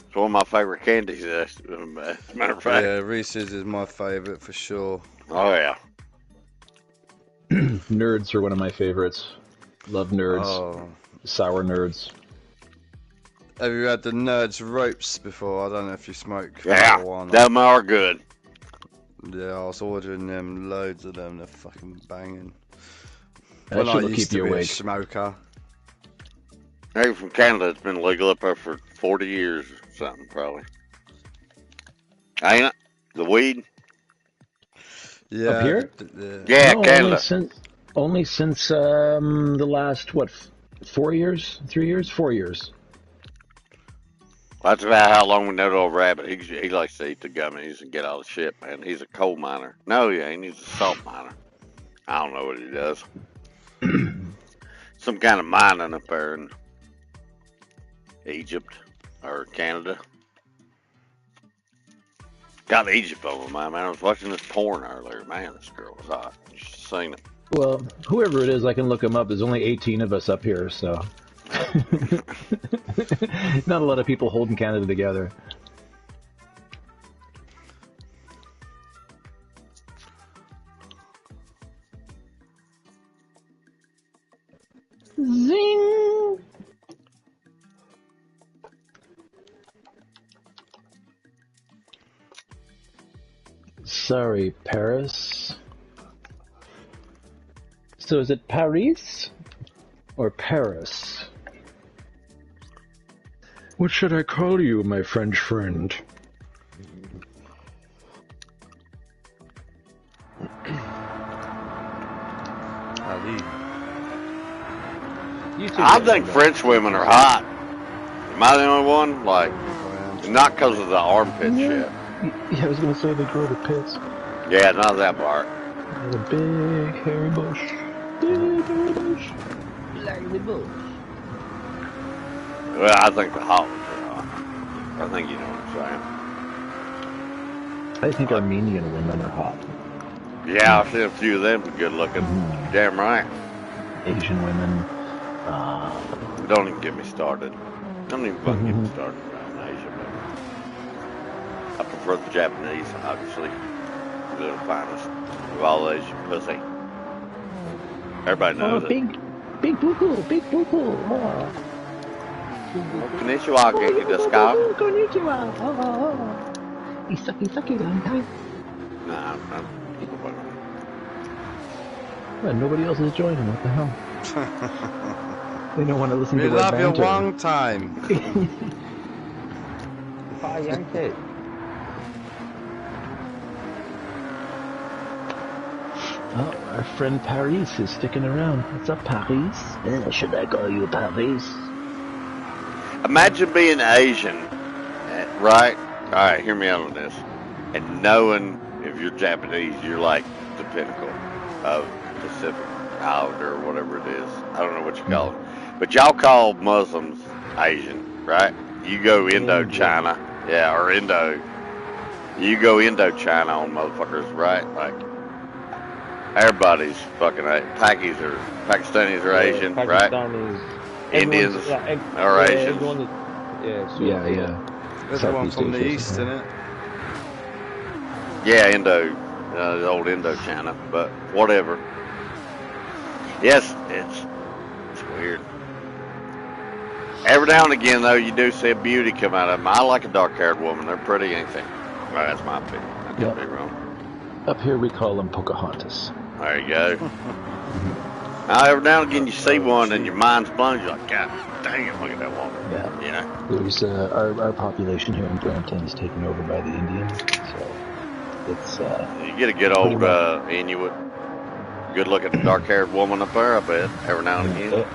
It's one of my favorite candies, as a matter of fact. Yeah, Reese's is my favourite for sure. Oh, yeah. Nerds are one of my favorites. Love Nerds. Oh. Sour Nerds. Have you had the Nerds ropes before? I don't know if you smoke Yeah, marijuana. them are good. Yeah, I was ordering them, loads of them. They're fucking banging. That When I shit will used keep you to be a awake. smoker. Hey, from Canada, it's been legal up there for 40 years or something, probably. Ain't it? The weed? Yeah. Up here? Yeah, No, Canada. Only since the last, 4 years? 3 years? 4 years. That's about how long we know the old rabbit. He likes to eat the gummies and get all the shit, man. He's a coal miner. No, he ain't. He's a salt miner. I don't know what he does. Some kind of mining up there in Egypt or Canada. Got Egypt on my mind. I was watching this porn earlier. Man, this girl was hot. You should have seen it. Well, whoever it is, I can look him up. There's only 18 of us up here, so... Not a lot of people holding Canada together. Zing! Sorry, Paris. So is it Paris or Paris? What should I call you, my French friend? You two I get think on French women are hot. Am I the only one? Like, not because of the armpit shit. Yeah, I was gonna say they grow the pits. Yeah, not that part. And a big hairy bush. Big hairy bush. Larry Bush. Well, I think the hot ones are hot. I think you know what I'm I think Armenian women are hot. saying. Yeah, I've seen a few of them good looking. Mhm. Damn right. Asian women. Don't even get me started. Don't even fucking get me started around Asia, but I prefer the Japanese, obviously. They're the finest of all Asian pussy. Everybody knows it. Big boo-boo, big boo-boo. Oh. Konnichiwa, genki desu ka? Konnichiwa. Oh. Isaki, long time. Nah, I'm Well, nobody else is joining. What the hell? They don't want to listen We to our love you banter. one time. Bye, Yankee. Oh, our friend Paris is sticking around. What's up, Paris? Should I call you Paris? Imagine being Asian, right? All right, hear me out on this. And knowing if you're Japanese, you're like the pinnacle of Pacific Islander or whatever it is. I don't know what you call it. But y'all call Muslims Asian, right? You go Indochina, yeah, or Indo. You go Indochina on motherfuckers, right? Like, everybody's fucking Pakistanis are Asian, right? Indians are Asians. Yeah. There's the one from the Asia, east, isn't it? Yeah, the old Indochina, but whatever. Yes, it's weird. Every now and again, though, you do see a beauty come out of them. I like a dark-haired woman. They're pretty, ain't they? Well, that's my opinion. I could be wrong. Up here we call them Pocahontas. There you go. Now, every now and again, you see one and your mind's blown. You're like, God damn, look at that woman. Yeah. You know? There's our population here in Brampton is taken over by the Indians, so it's You get a good old Inuit, good-looking dark-haired woman up there, I bet, every now and again.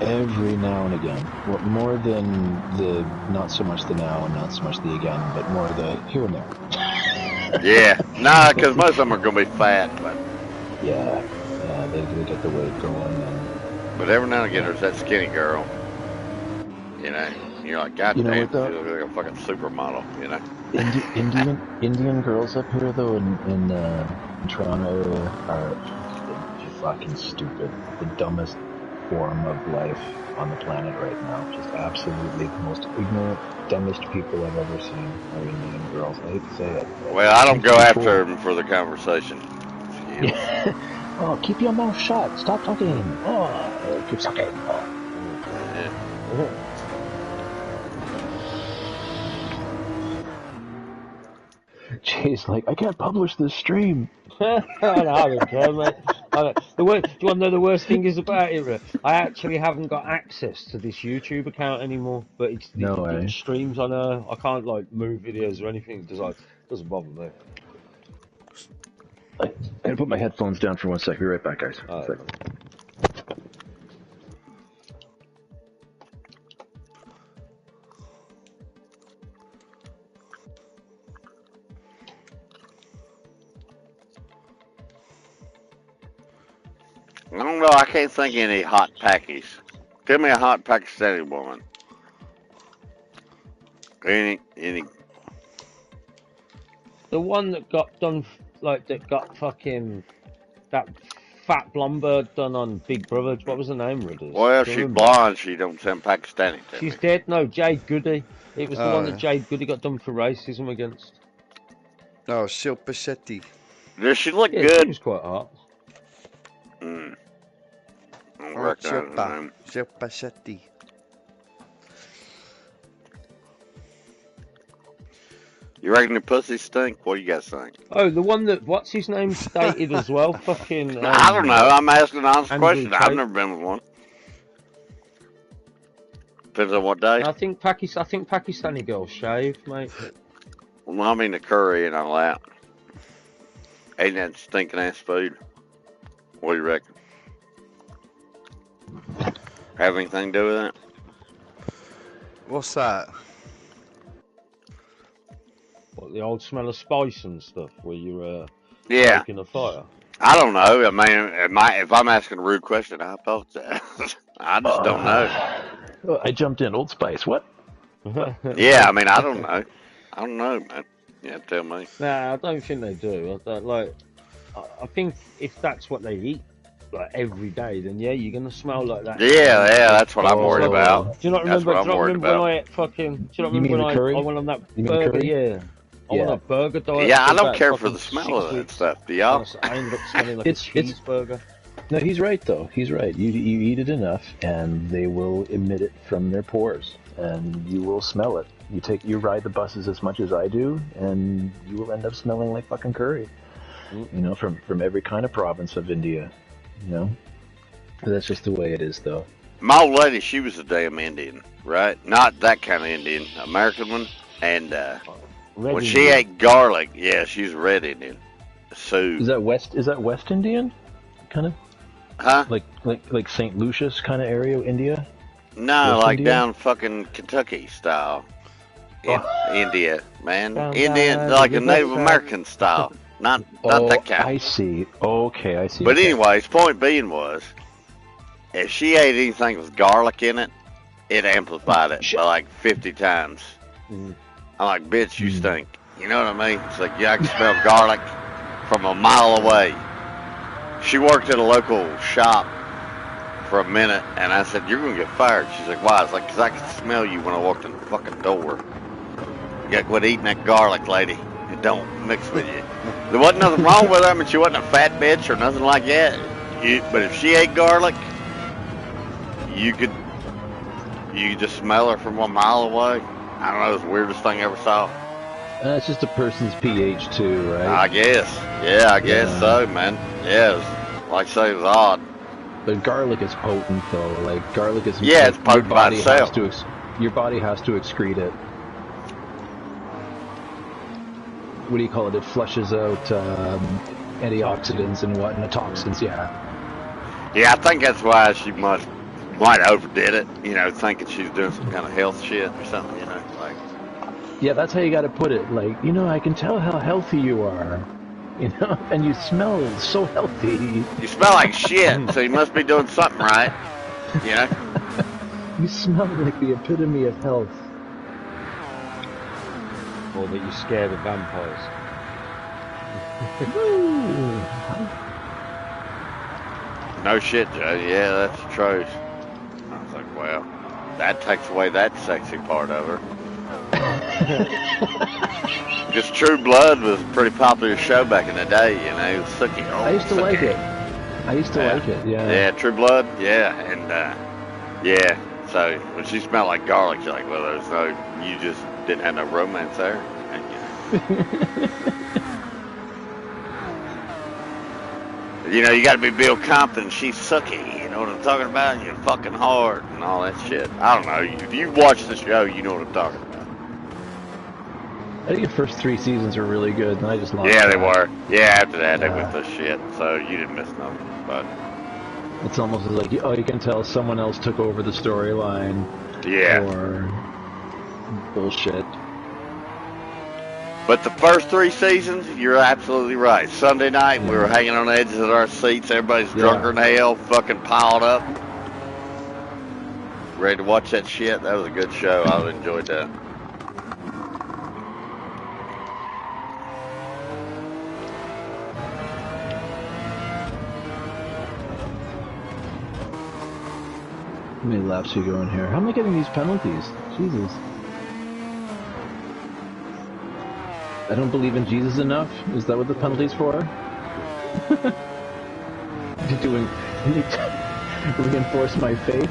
every now and again. Well, more than the not so much the now and not so much the again, but more the here and there. Yeah, nah, because most of them are going to be fat, but Yeah, they get the weight going. but every now and again there's that skinny girl. You know, you're like, God damn, she looks like a fucking supermodel. You know. Indian girls up here though in Toronto area are fucking stupid. The dumbest form of life on the planet right now. Just absolutely the most ignorant, dumbest people I've ever seen are Indian girls. I hate to say it. Well, I don't go after them for the conversation. Oh, keep your mouth shut. Stop talking. Oh, keep talking. Oh. Yeah. Jay's like, I can't publish this stream. I don't care, mate. Do you want to know the worst thing is about it? I actually haven't got access to this YouTube account anymore, but it streams on I can't like move videos or anything. It doesn't bother me. I'm gonna put my headphones down for 1 sec. Be right back, guys. I don't know. I can't think of any hot Pakis. Tell me a hot Pakistani woman. Any? The one that got done, fucking that fat blonde bird done on Big Brother. What was the name, Rudders? Well, she's blonde. She don't sound Pakistani to She's me. dead. No, Jade Goody. It was the one that Jade Goody got done for racism against. Oh, Shilpa Shetty. Does she look good? She was quite hot. Shilpa Shetty. You reckon the pussy stink? What do you guys think? Oh, the one that, what's his name, stated as well? Fucking. I don't know. I'm asking an honest Andrew question. Tate. I've never been with one. Depends on what day. I think Pakistani girls shave, mate. Well, I mean the curry and all that. Ain't that stinking ass food? What do you reckon? Have anything to do with that? What's that? What, the old smell of spice and stuff, where you're Yeah. stoking a fire? I don't know. I mean, if I'm asking a rude question, I apologize. I just don't know. Oh, I jumped in. Old Spice. What? Yeah, I mean, I don't know. I don't know, man. Yeah, tell me. Nah, I don't think they do. I think if that's what they eat, like every day, then yeah, you're gonna smell like that. Yeah, that's what I'm worried about. Do you not That's remember? what Do you I'm not worried remember when about. I ate fucking? Do you not You remember mean when the curry? I went on that You mean the burger? curry? Yeah. I went on a burger diet. Yeah, I for don't about care for fucking the smell 6 of that weeks. stuff. Do y'all? I ended up smelling like It's- a cheeseburger. No, he's right though. He's right. You eat it enough, and they will emit it from their pores, and you will smell it. You ride the buses as much as I do, and you will end up smelling like fucking curry. You know, from every kind of province of India. You know, that's just the way it is, though. My old lady, she was a damn Indian, right? Not that kind of Indian, American one. And when she ate garlic, yeah, she's red Indian. So Is that West Indian, kind of? Huh? Like St. Lucia's kind of area, India? No, West like India? down fucking Kentucky style. India, man. Down Indian, by like the a Native riverside. American style. Not that kind. I see. Okay, I see. But Okay. anyways, point being was, if she ate anything with garlic in it, it amplified it by like 50 times. I'm like, bitch, you stink. You know what I mean? It's like, yeah, I can smell garlic from a mile away. She worked at a local shop for a minute, and I said, you're going to get fired. She's like, why? I was like, because I could smell you when I walked in the fucking door. You got to quit eating that garlic, lady. It don't mix with you. There wasn't nothing wrong with her. I mean, she wasn't a fat bitch or nothing like that. But if she ate garlic, you could just smell her from a mile away. I don't know, it's the weirdest thing I ever saw. It's just a person's pH too, right? I guess. Yeah, I guess so, man. Yeah, it was, like I say, it was odd. But garlic is potent, though. Like garlic is. Yeah, it's potent by itself. Your body has to excrete it. What do you call it? It flushes out antioxidants and whatnot, toxins. Yeah. Yeah, I think that's why she might overdid it. You know, thinking she's doing some kind of health shit or something. You know, like. Yeah, that's how you got to put it. Like, you know, I can tell how healthy you are. You know, and you smell so healthy. You smell like shit, so you must be doing something right. You know? You smell like the epitome of health. Or that you're scared of vampires. No shit, Joe. Yeah, that's the truth. I was like, well, that takes away that sexy part of her. Because True Blood was a pretty popular show back in the day, you know. It was Sookie. Oh, I used to like Sookie. it. I used to like it, yeah. Yeah, True Blood, yeah. And, yeah. So, when she smelled like garlic, you're like, well, you just didn't have no romance there. You know, you got to be Bill Compton. She's Sookie. You know what I'm talking about? You're fucking hard and all that shit. I don't know. If you watch the show, you know what I'm talking about. I think the first 3 seasons were really good, and I just lost Yeah, they track. were. Yeah, after that, they went to shit. So you didn't miss nothing. But It's almost like, you can tell someone else took over the storyline. yeah. Or bullshit. But the first 3 seasons, you're absolutely right. Sunday night, we were hanging on the edges of our seats. Everybody's drunker than hell, fucking piled up. Ready to watch that shit. That was a good show. I enjoyed that. How many laps are you going here? How am I getting these penalties? Jesus. I don't believe in Jesus enough? Is that what the penalty's for? You're doing... reinforce my faith?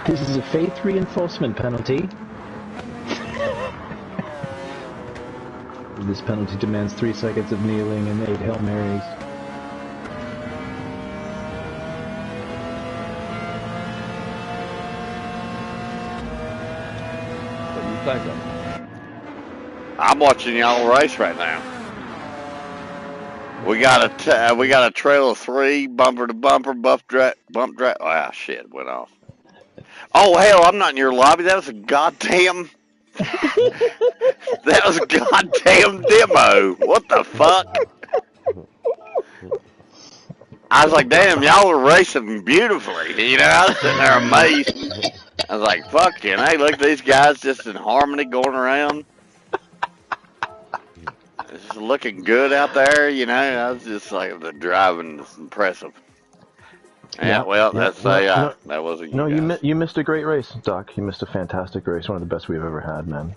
This is a faith reinforcement penalty. This penalty demands 3 seconds of kneeling and 8 Hail Marys. What you playing on? I'm watching y'all race right now. We got a trail of 3, bumper to bumper, bump drag. Ah, shit, went off. Oh hell, I'm not in your lobby. That was a goddamn. That was a goddamn demo. What the fuck? I was like, damn, y'all are racing beautifully. You know, I was sitting there amazed. I was like, fucking, hey, look at these guys just in harmony going around. It's just looking good out there, you know. I was just like, the driving is impressive. Yeah, well, that's that wasn't you guys. You missed a great race, Doc. You missed a fantastic race, one of the best we've ever had, man.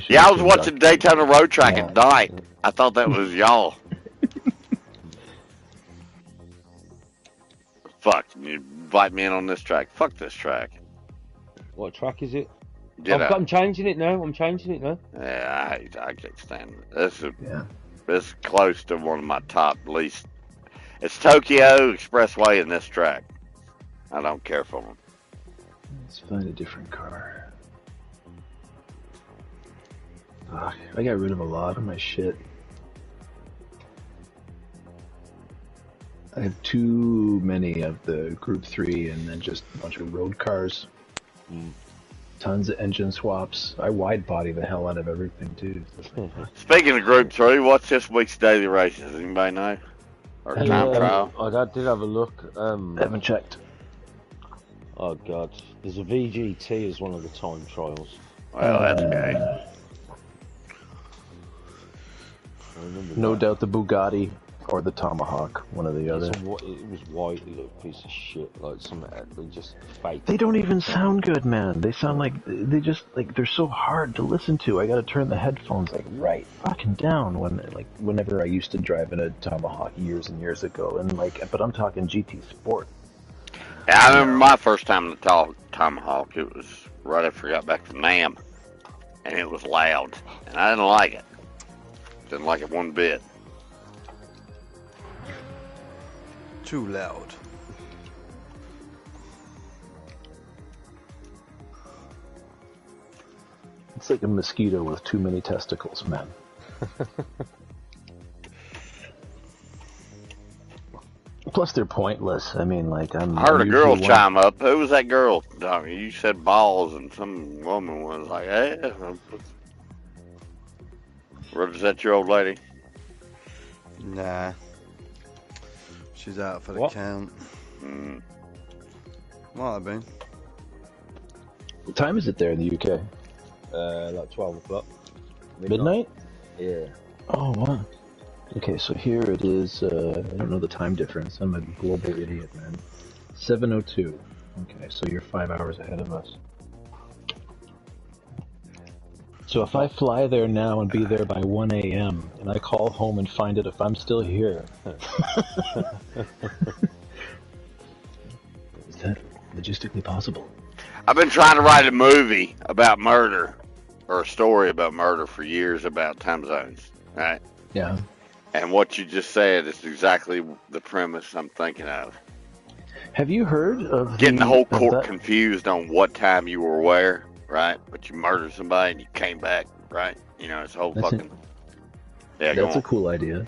Yeah, I was watching Daytona Road Track at night. I thought that was y'all. Fuck, you invite me in on this track. Fuck this track. What track is it? I'm changing it now. Yeah, I can't stand it. This is close to one of my top least. It's Tokyo Expressway in this track. I don't care for them. Let's find a different car. I got rid of a lot of my shit. I have too many of the Group 3 and then just a bunch of road cars. Tons of engine swaps. I wide body the hell out of everything too. Speaking of Group 3, what's this week's daily races? Anybody know? Or time trial? I did have a look. Haven't checked. Oh god, there's a VGT as one of the time trials. Well, that's gay. No doubt the Bugatti or the Tomahawk, one or the other. It was white, a little piece of shit, like something they just fake. They don't even sound good, man. They sound like they're so hard to listen to. I gotta turn the headphones right fucking down whenever I used to drive in a Tomahawk years and years ago, and but I'm talking GT Sport. Yeah, I remember my first time in the Tomahawk. It was right after I got back from NAM, and it was loud, and I didn't like it. Didn't like it one bit. Too loud. It's like a mosquito with too many testicles, man. Plus, they're pointless. I mean, I heard a girl chime up. Who was that girl? You said balls, and some woman was like, "Hey, is that your old lady?" Nah. She's out for the count. Might have been. What time is it there in the UK? Like 12 o'clock. Midnight? Yeah. Oh, wow. Okay, so here it is, I don't know the time difference. I'm a global idiot, man. 7:02. Okay, so you're 5 hours ahead of us. So if I fly there now and be there by 1 a.m. and I call home and find it if I'm still here, is that logistically possible? I've been trying to write a movie about murder, or a story about murder for years about time zones, right? Yeah. And what you just said is exactly the premise I'm thinking of. Have you heard of getting the whole court confused on what time you were where? Right, but you murdered somebody and you came back, right? You know, it's a whole fucking. Yeah, that's a cool idea.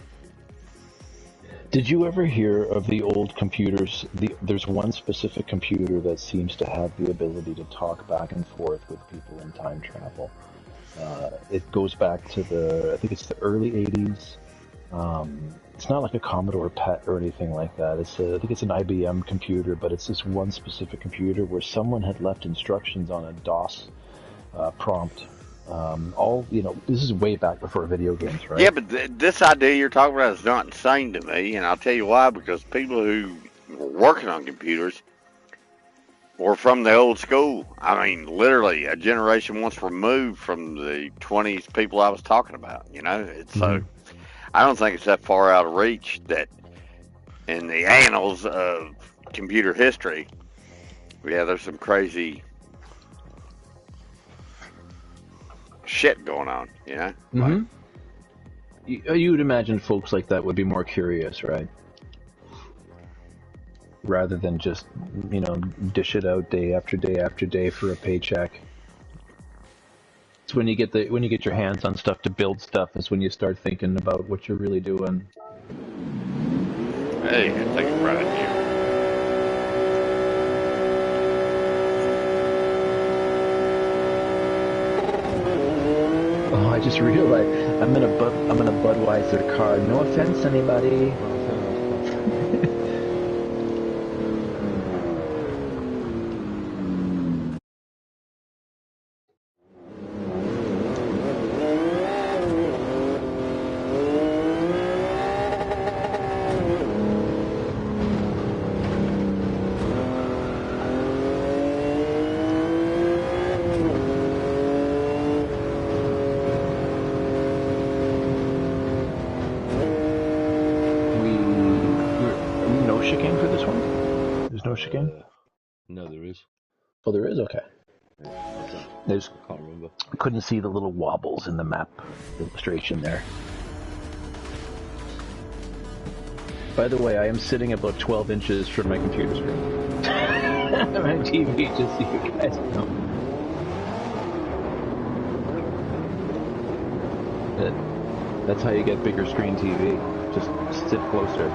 Did you ever hear of the old computers? There's one specific computer that seems to have the ability to talk back and forth with people in time travel. It goes back to I think it's the early 80s. It's not like a Commodore PET or anything like that. I think it's an IBM computer, but it's this one specific computer where someone had left instructions on a DOS prompt. This is way back before video games, right? Yeah, but this idea you're talking about is not insane to me, and I'll tell you why. Because people who were working on computers were from the old school. I mean, literally a generation once removed from the 20s people I was talking about. You know, so. I don't think it's that far out of reach that in the annals of computer history, there's some crazy shit going on, you know? Mm-hmm. You would imagine folks like that would be more curious, right? Rather than just, dish it out day after day after day for a paycheck. It's when you get your hands on stuff to build stuff is when you start thinking about what you're really doing. Hey, take it right here. Oh, I just realized I'm in a Budweiser car. No offense, anybody. No chicane for this one? There's no chicane? No, there is. Oh, there is? Okay. Yeah, I can't remember. Couldn't see the little wobbles in the map illustration there. By the way, I am sitting about 12 inches from my computer screen. My TV, just so you guys know. That's how you get bigger screen TV. Just sit closer.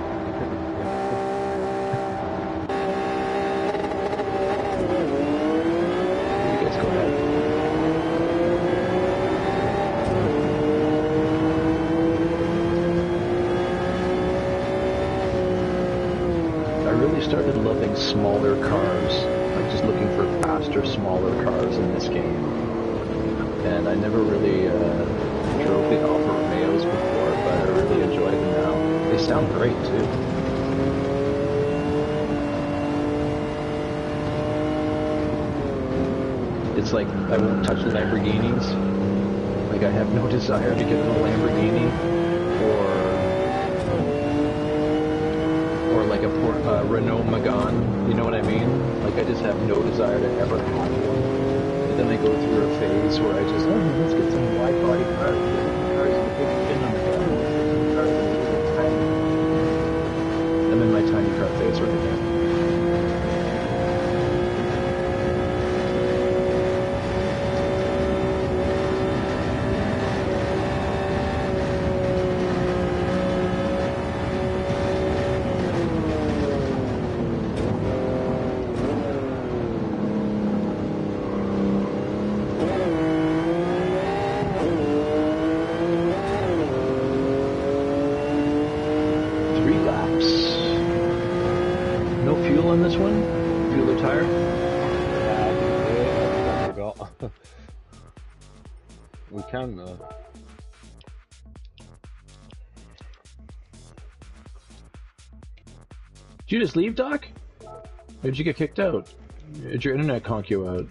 You guys go ahead. I really started loving smaller cars, like just looking for faster, smaller cars in this game. And I never really drove the Alfa Romeos before, but I really enjoy them now. They sound great too. It's like I won't touch Lamborghinis. Like I have no desire to get in a Lamborghini or like a Renault Megane. You know what I mean? Like I just have no desire to ever have one. And then I go through a phase where I just, let's get some wide body cars. Cars with a big fin on the ground. Cars with a tiny. I'm in my tiny car phase right now. On this one? Fuel or tire? I forgot. We can though. Did you just leave, Doc? Or did you get kicked out? Did your internet conk you out?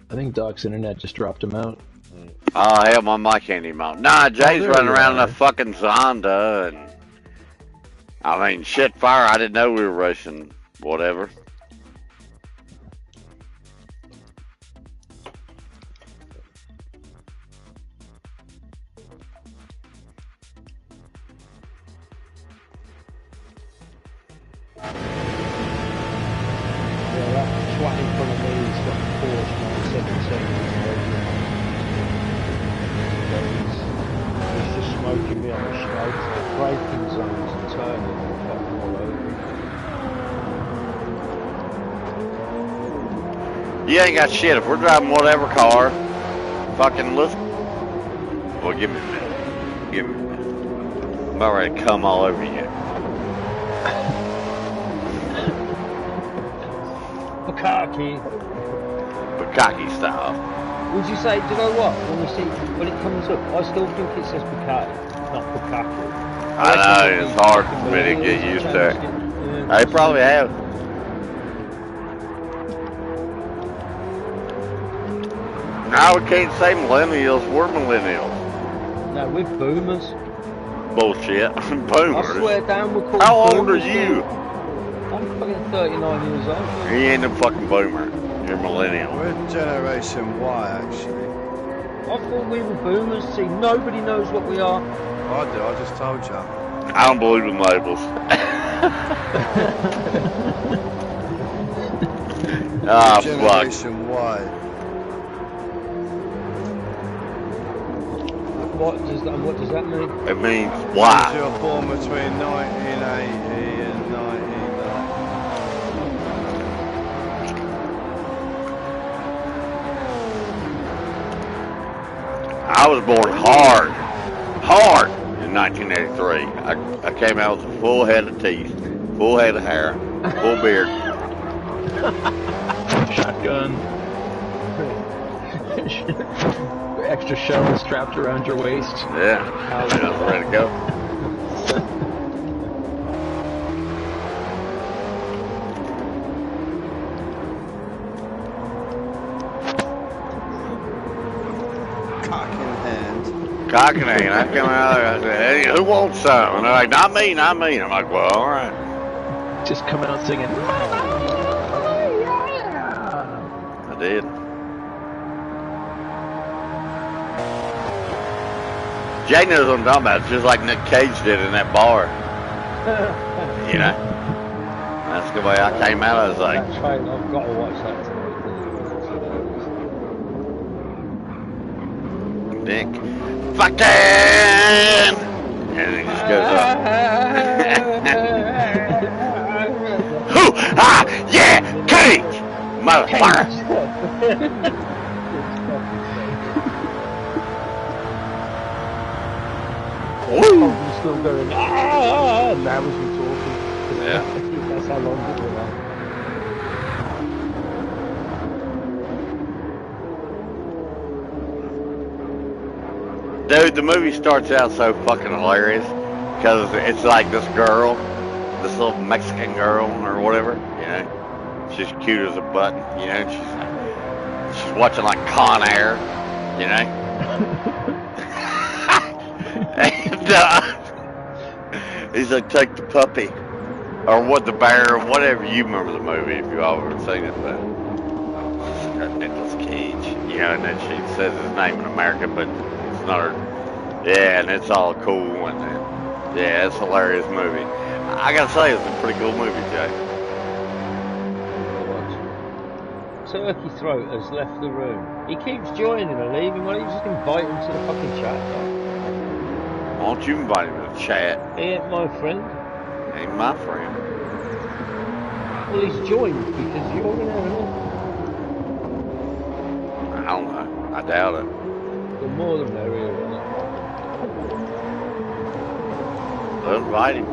I think Doc's internet just dropped him out. Oh, hell, my mic ain't even on. Nah, Jay's running around in a fucking Zonda, and I mean, shit, fire, I didn't know we were racing whatever. Yeah, that twat in front of me has got a Porsche 977. He's just smoking me on the straight, braking zones and turning and fucking all over. You ain't got shit. If we're driving whatever car, fucking listen. Well, give me a minute. Give me a minute. I'm about ready to come all over you. Bukkake. Bukkake style. Would you say, do you know what? When it comes up, I still think it says Bukkake, not Bukkake. I know, it's hard for me to get used to it. They probably have. Now we can't say millennials, we're millennials. No, we're boomers. Bullshit. Boomers. I swear down, we're called How old are boomers you? now. I'm fucking 39 years old. You ain't a fucking boomer. You're a millennial. We're Generation Y, actually. I thought we were boomers. See, nobody knows what we are. I do, I just told you. I don't believe in labels. Ah, fuck. Generation Y. what does that mean? It means Because why? you were born between 1980 and 1990. I was born hard in 1983. I came out with a full head of teeth, full head of hair, full beard. Shotgun. Extra shell strapped around your waist. Yeah, I was ready to go. Cock in hand. Cock in hand. I come out there, I said, hey, who wants some? And they're like, not me, not me. And I'm like, well, all right. Just come out singing. I did. Jay knows what I'm talking about. It's just like Nick Cage did in that bar. You know? That's the way I came out. I was like, That's right, I've got to watch that tonight. Nick, fucking! And he just goes up. Hoo! Ah! Yeah! Cage! Motherfucker! Woo! I'm still going, ah, now as we're talking. Yeah. That's how long it went on. Dude, the movie starts out so fucking hilarious because it's like this girl, this little Mexican girl or whatever, you know, she's cute as a button, you know, she's watching like Con Air, you know, and he's like, take the puppy, or what, the bear, or whatever. You remember the movie if you all ever seen it, but she's got Nicolas Cage, you know, and then she says his name in American, but it's not her. Yeah, and it's all cool, and yeah, it's a hilarious movie. I gotta say, it's a pretty cool movie, Jay. Turkey Throat has left the room. He keeps joining and leaving. Why don't you just invite him to the fucking chat? Why don't you invite him to the chat? He ain't my friend. Ain't my friend. Well, he's joined because you're in there. I don't know. I doubt it. The more the merrier, isn't it? Well, invite him.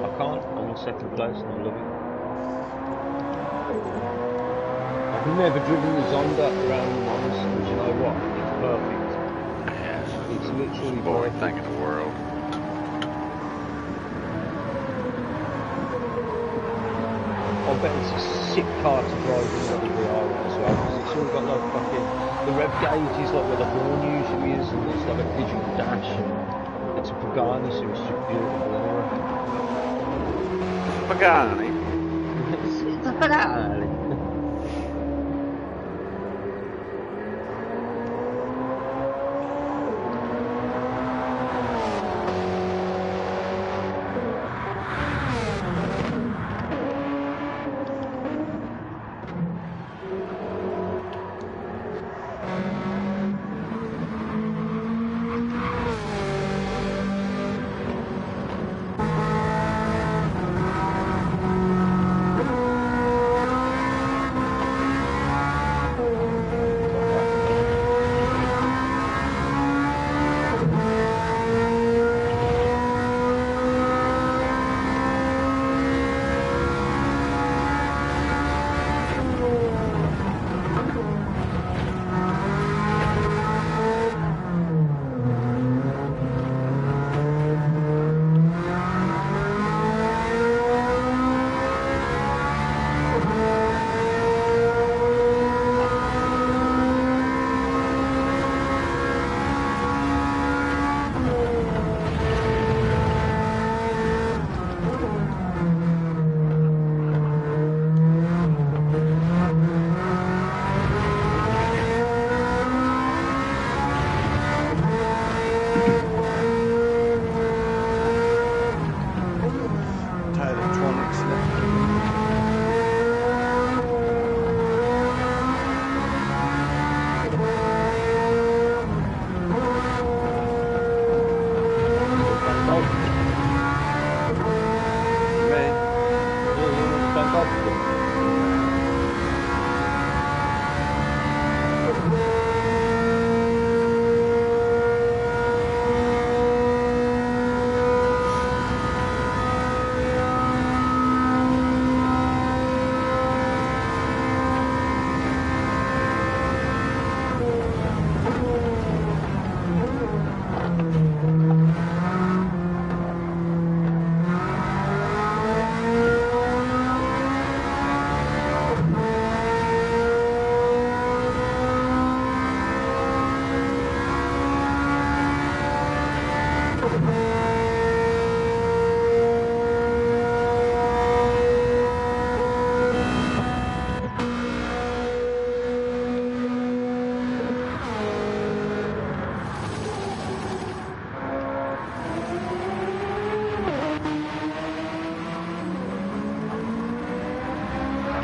I can't. I'm in second place and I love it. I've never driven the Zonda around the Mons, but you know what? It's perfect. Yes. It's literally Boy, perfect. thing in the world. I bet it's a sick car to drive in the VR as well, because it's all got like fucking, the rev gauge is like where the horn usually is, and it's like a digital dash, and it's a Pagani, so it's just beautiful anyway. Pagani. It's a Pagani. golf? Me? Yeah, you want to play golf with them?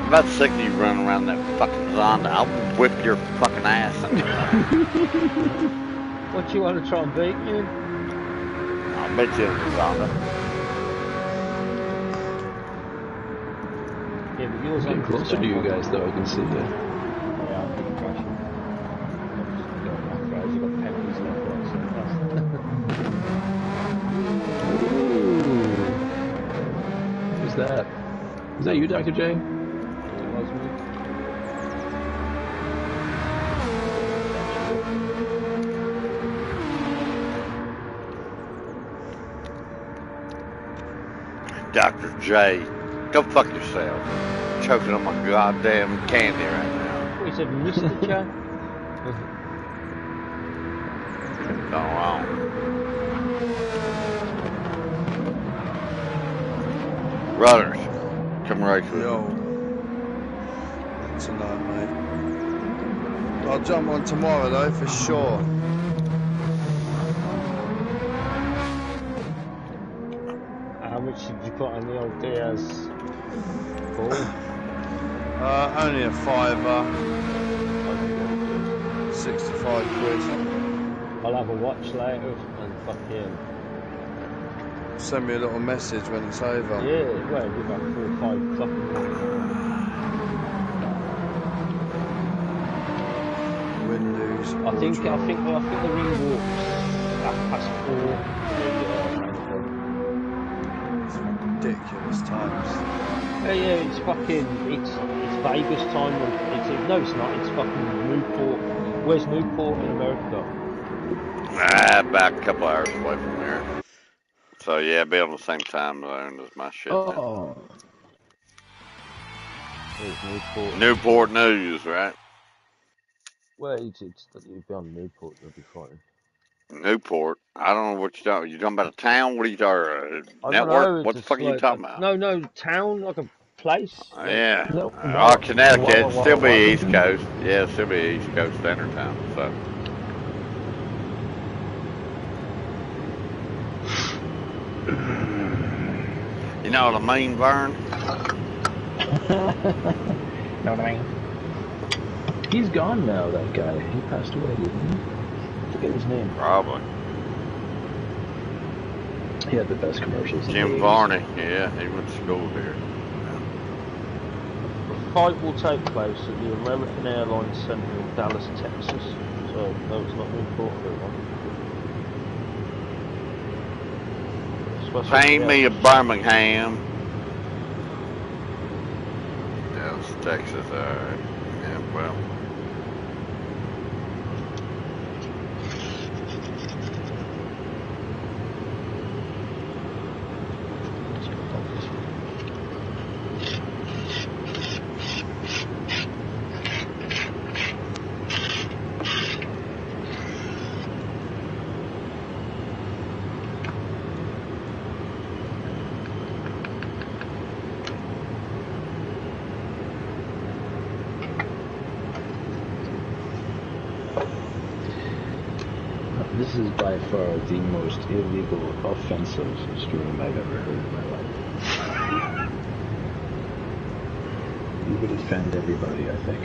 I'm about sick of you running around that fucking Zonda. I'll whip your fucking ass. What do you want to try and beat me in? I'll bet you in the Zonda. Yeah, but yours Getting ain't closer to you guys, though. I can see you. Yeah, I'm big crashing. I'm just going off roads. You've got penalties left, right, so fast. Who's that? Is that you, Dr. J? It was me. Dr. J, go fuck yourself. Choking on my goddamn candy right now. What, you said Mr. J? Going wrong. Brothers, come right with me. Yo. Tonight, mate. I'll jump on tomorrow though, for sure. How much did you put on the old Diaz ball? Only a fiver. 65 quid. I'll have a watch later and fucking... Send me a little message when it's over. Yeah, well, it'll be about 4 or 5 o'clock in the morning. Win, lose. I think the ring walks 4:30. Ridiculous times. Yeah, it's fucking, it's Vegas time. No, it's not. It's fucking Newport. Where's Newport in America? About a couple hours away from here. So yeah, be on the same time zone as my shit. Oh. Where's Newport? Newport News, right? Well, it's you'd be on Newport. You'll be fine. Newport. I don't know what you're talking. You talking about a town? What are you talking? I don't Network? know. What the fuck are you talking about? No, town, like a place. Yeah. No, Connecticut. Still be East Coast. Yeah, still be East Coast Standard Time. So. You know what I mean, Vern? Know what I mean? He's gone now, that guy. He passed away, didn't he? I forget his name. Probably. He had the best commercials. in the Jim 80s. Varney. Yeah, he went to school here. The fight will take place at the American Airlines Center in Dallas, Texas. So, no, it's not Newport. Paint me a Birmingham. Dallas, Texas. Alright. Yeah, well. This is by far the most illegal, offensive stream I've ever heard in my life. You would offend everybody, I think.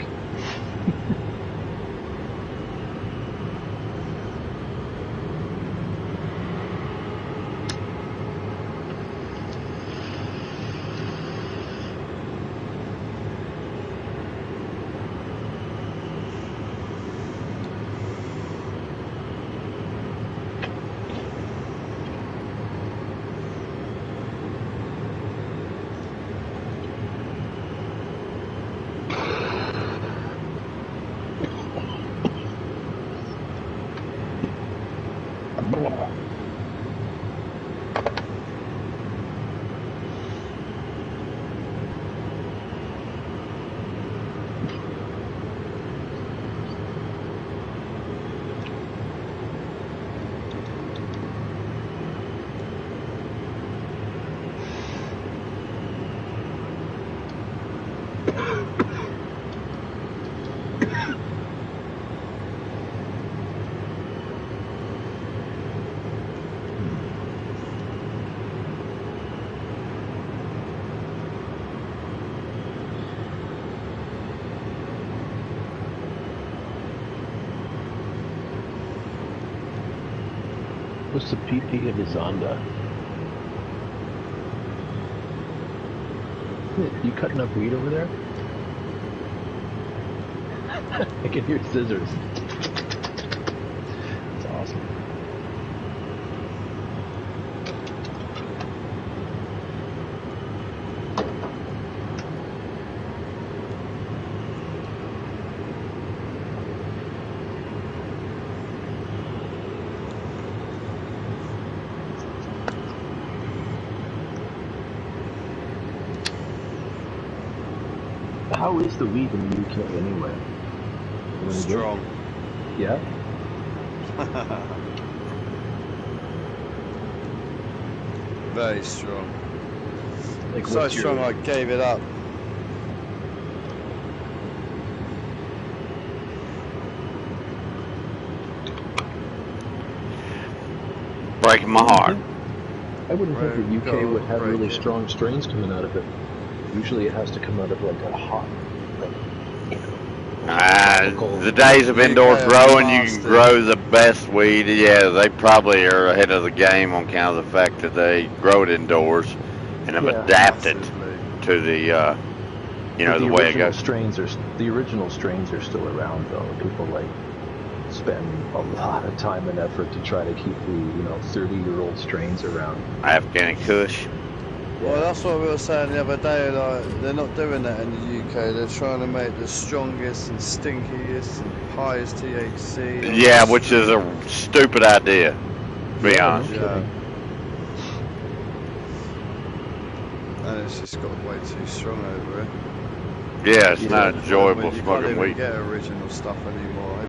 St. PP of Zonda. You cutting up weed over there? I can hear scissors. That's awesome. How is the weed in the UK anyway? Strong. Yeah? Very strong. Like, So what's strong your... I gave it up. Breaking my heart. I wouldn't think Right, the UK go would have break really it. strong strains coming out of it. Usually it has to come out of like a hot, like, you know, The days of UK indoor are growing, you can masters. grow the best weed. Yeah, they probably are ahead of the game on account of the fact that they grow it indoors and have Yeah. adapted Massively. to the, you know, But the way it original goes. the original strains are still around though. People like spend a lot of time and effort to try to keep the 30-year-old strains around. Afghani Kush. Well, that's what we were saying the other day. Like, they're not doing that in the UK. They're trying to make the strongest and stinkiest and highest THC. on Yeah, the which is street. a stupid idea. To be Yeah, honest. no Yeah. kidding. And it's just got way too strong over it. Yeah, it's Yeah. not enjoyable You can't smoking even weed. get original stuff anymore.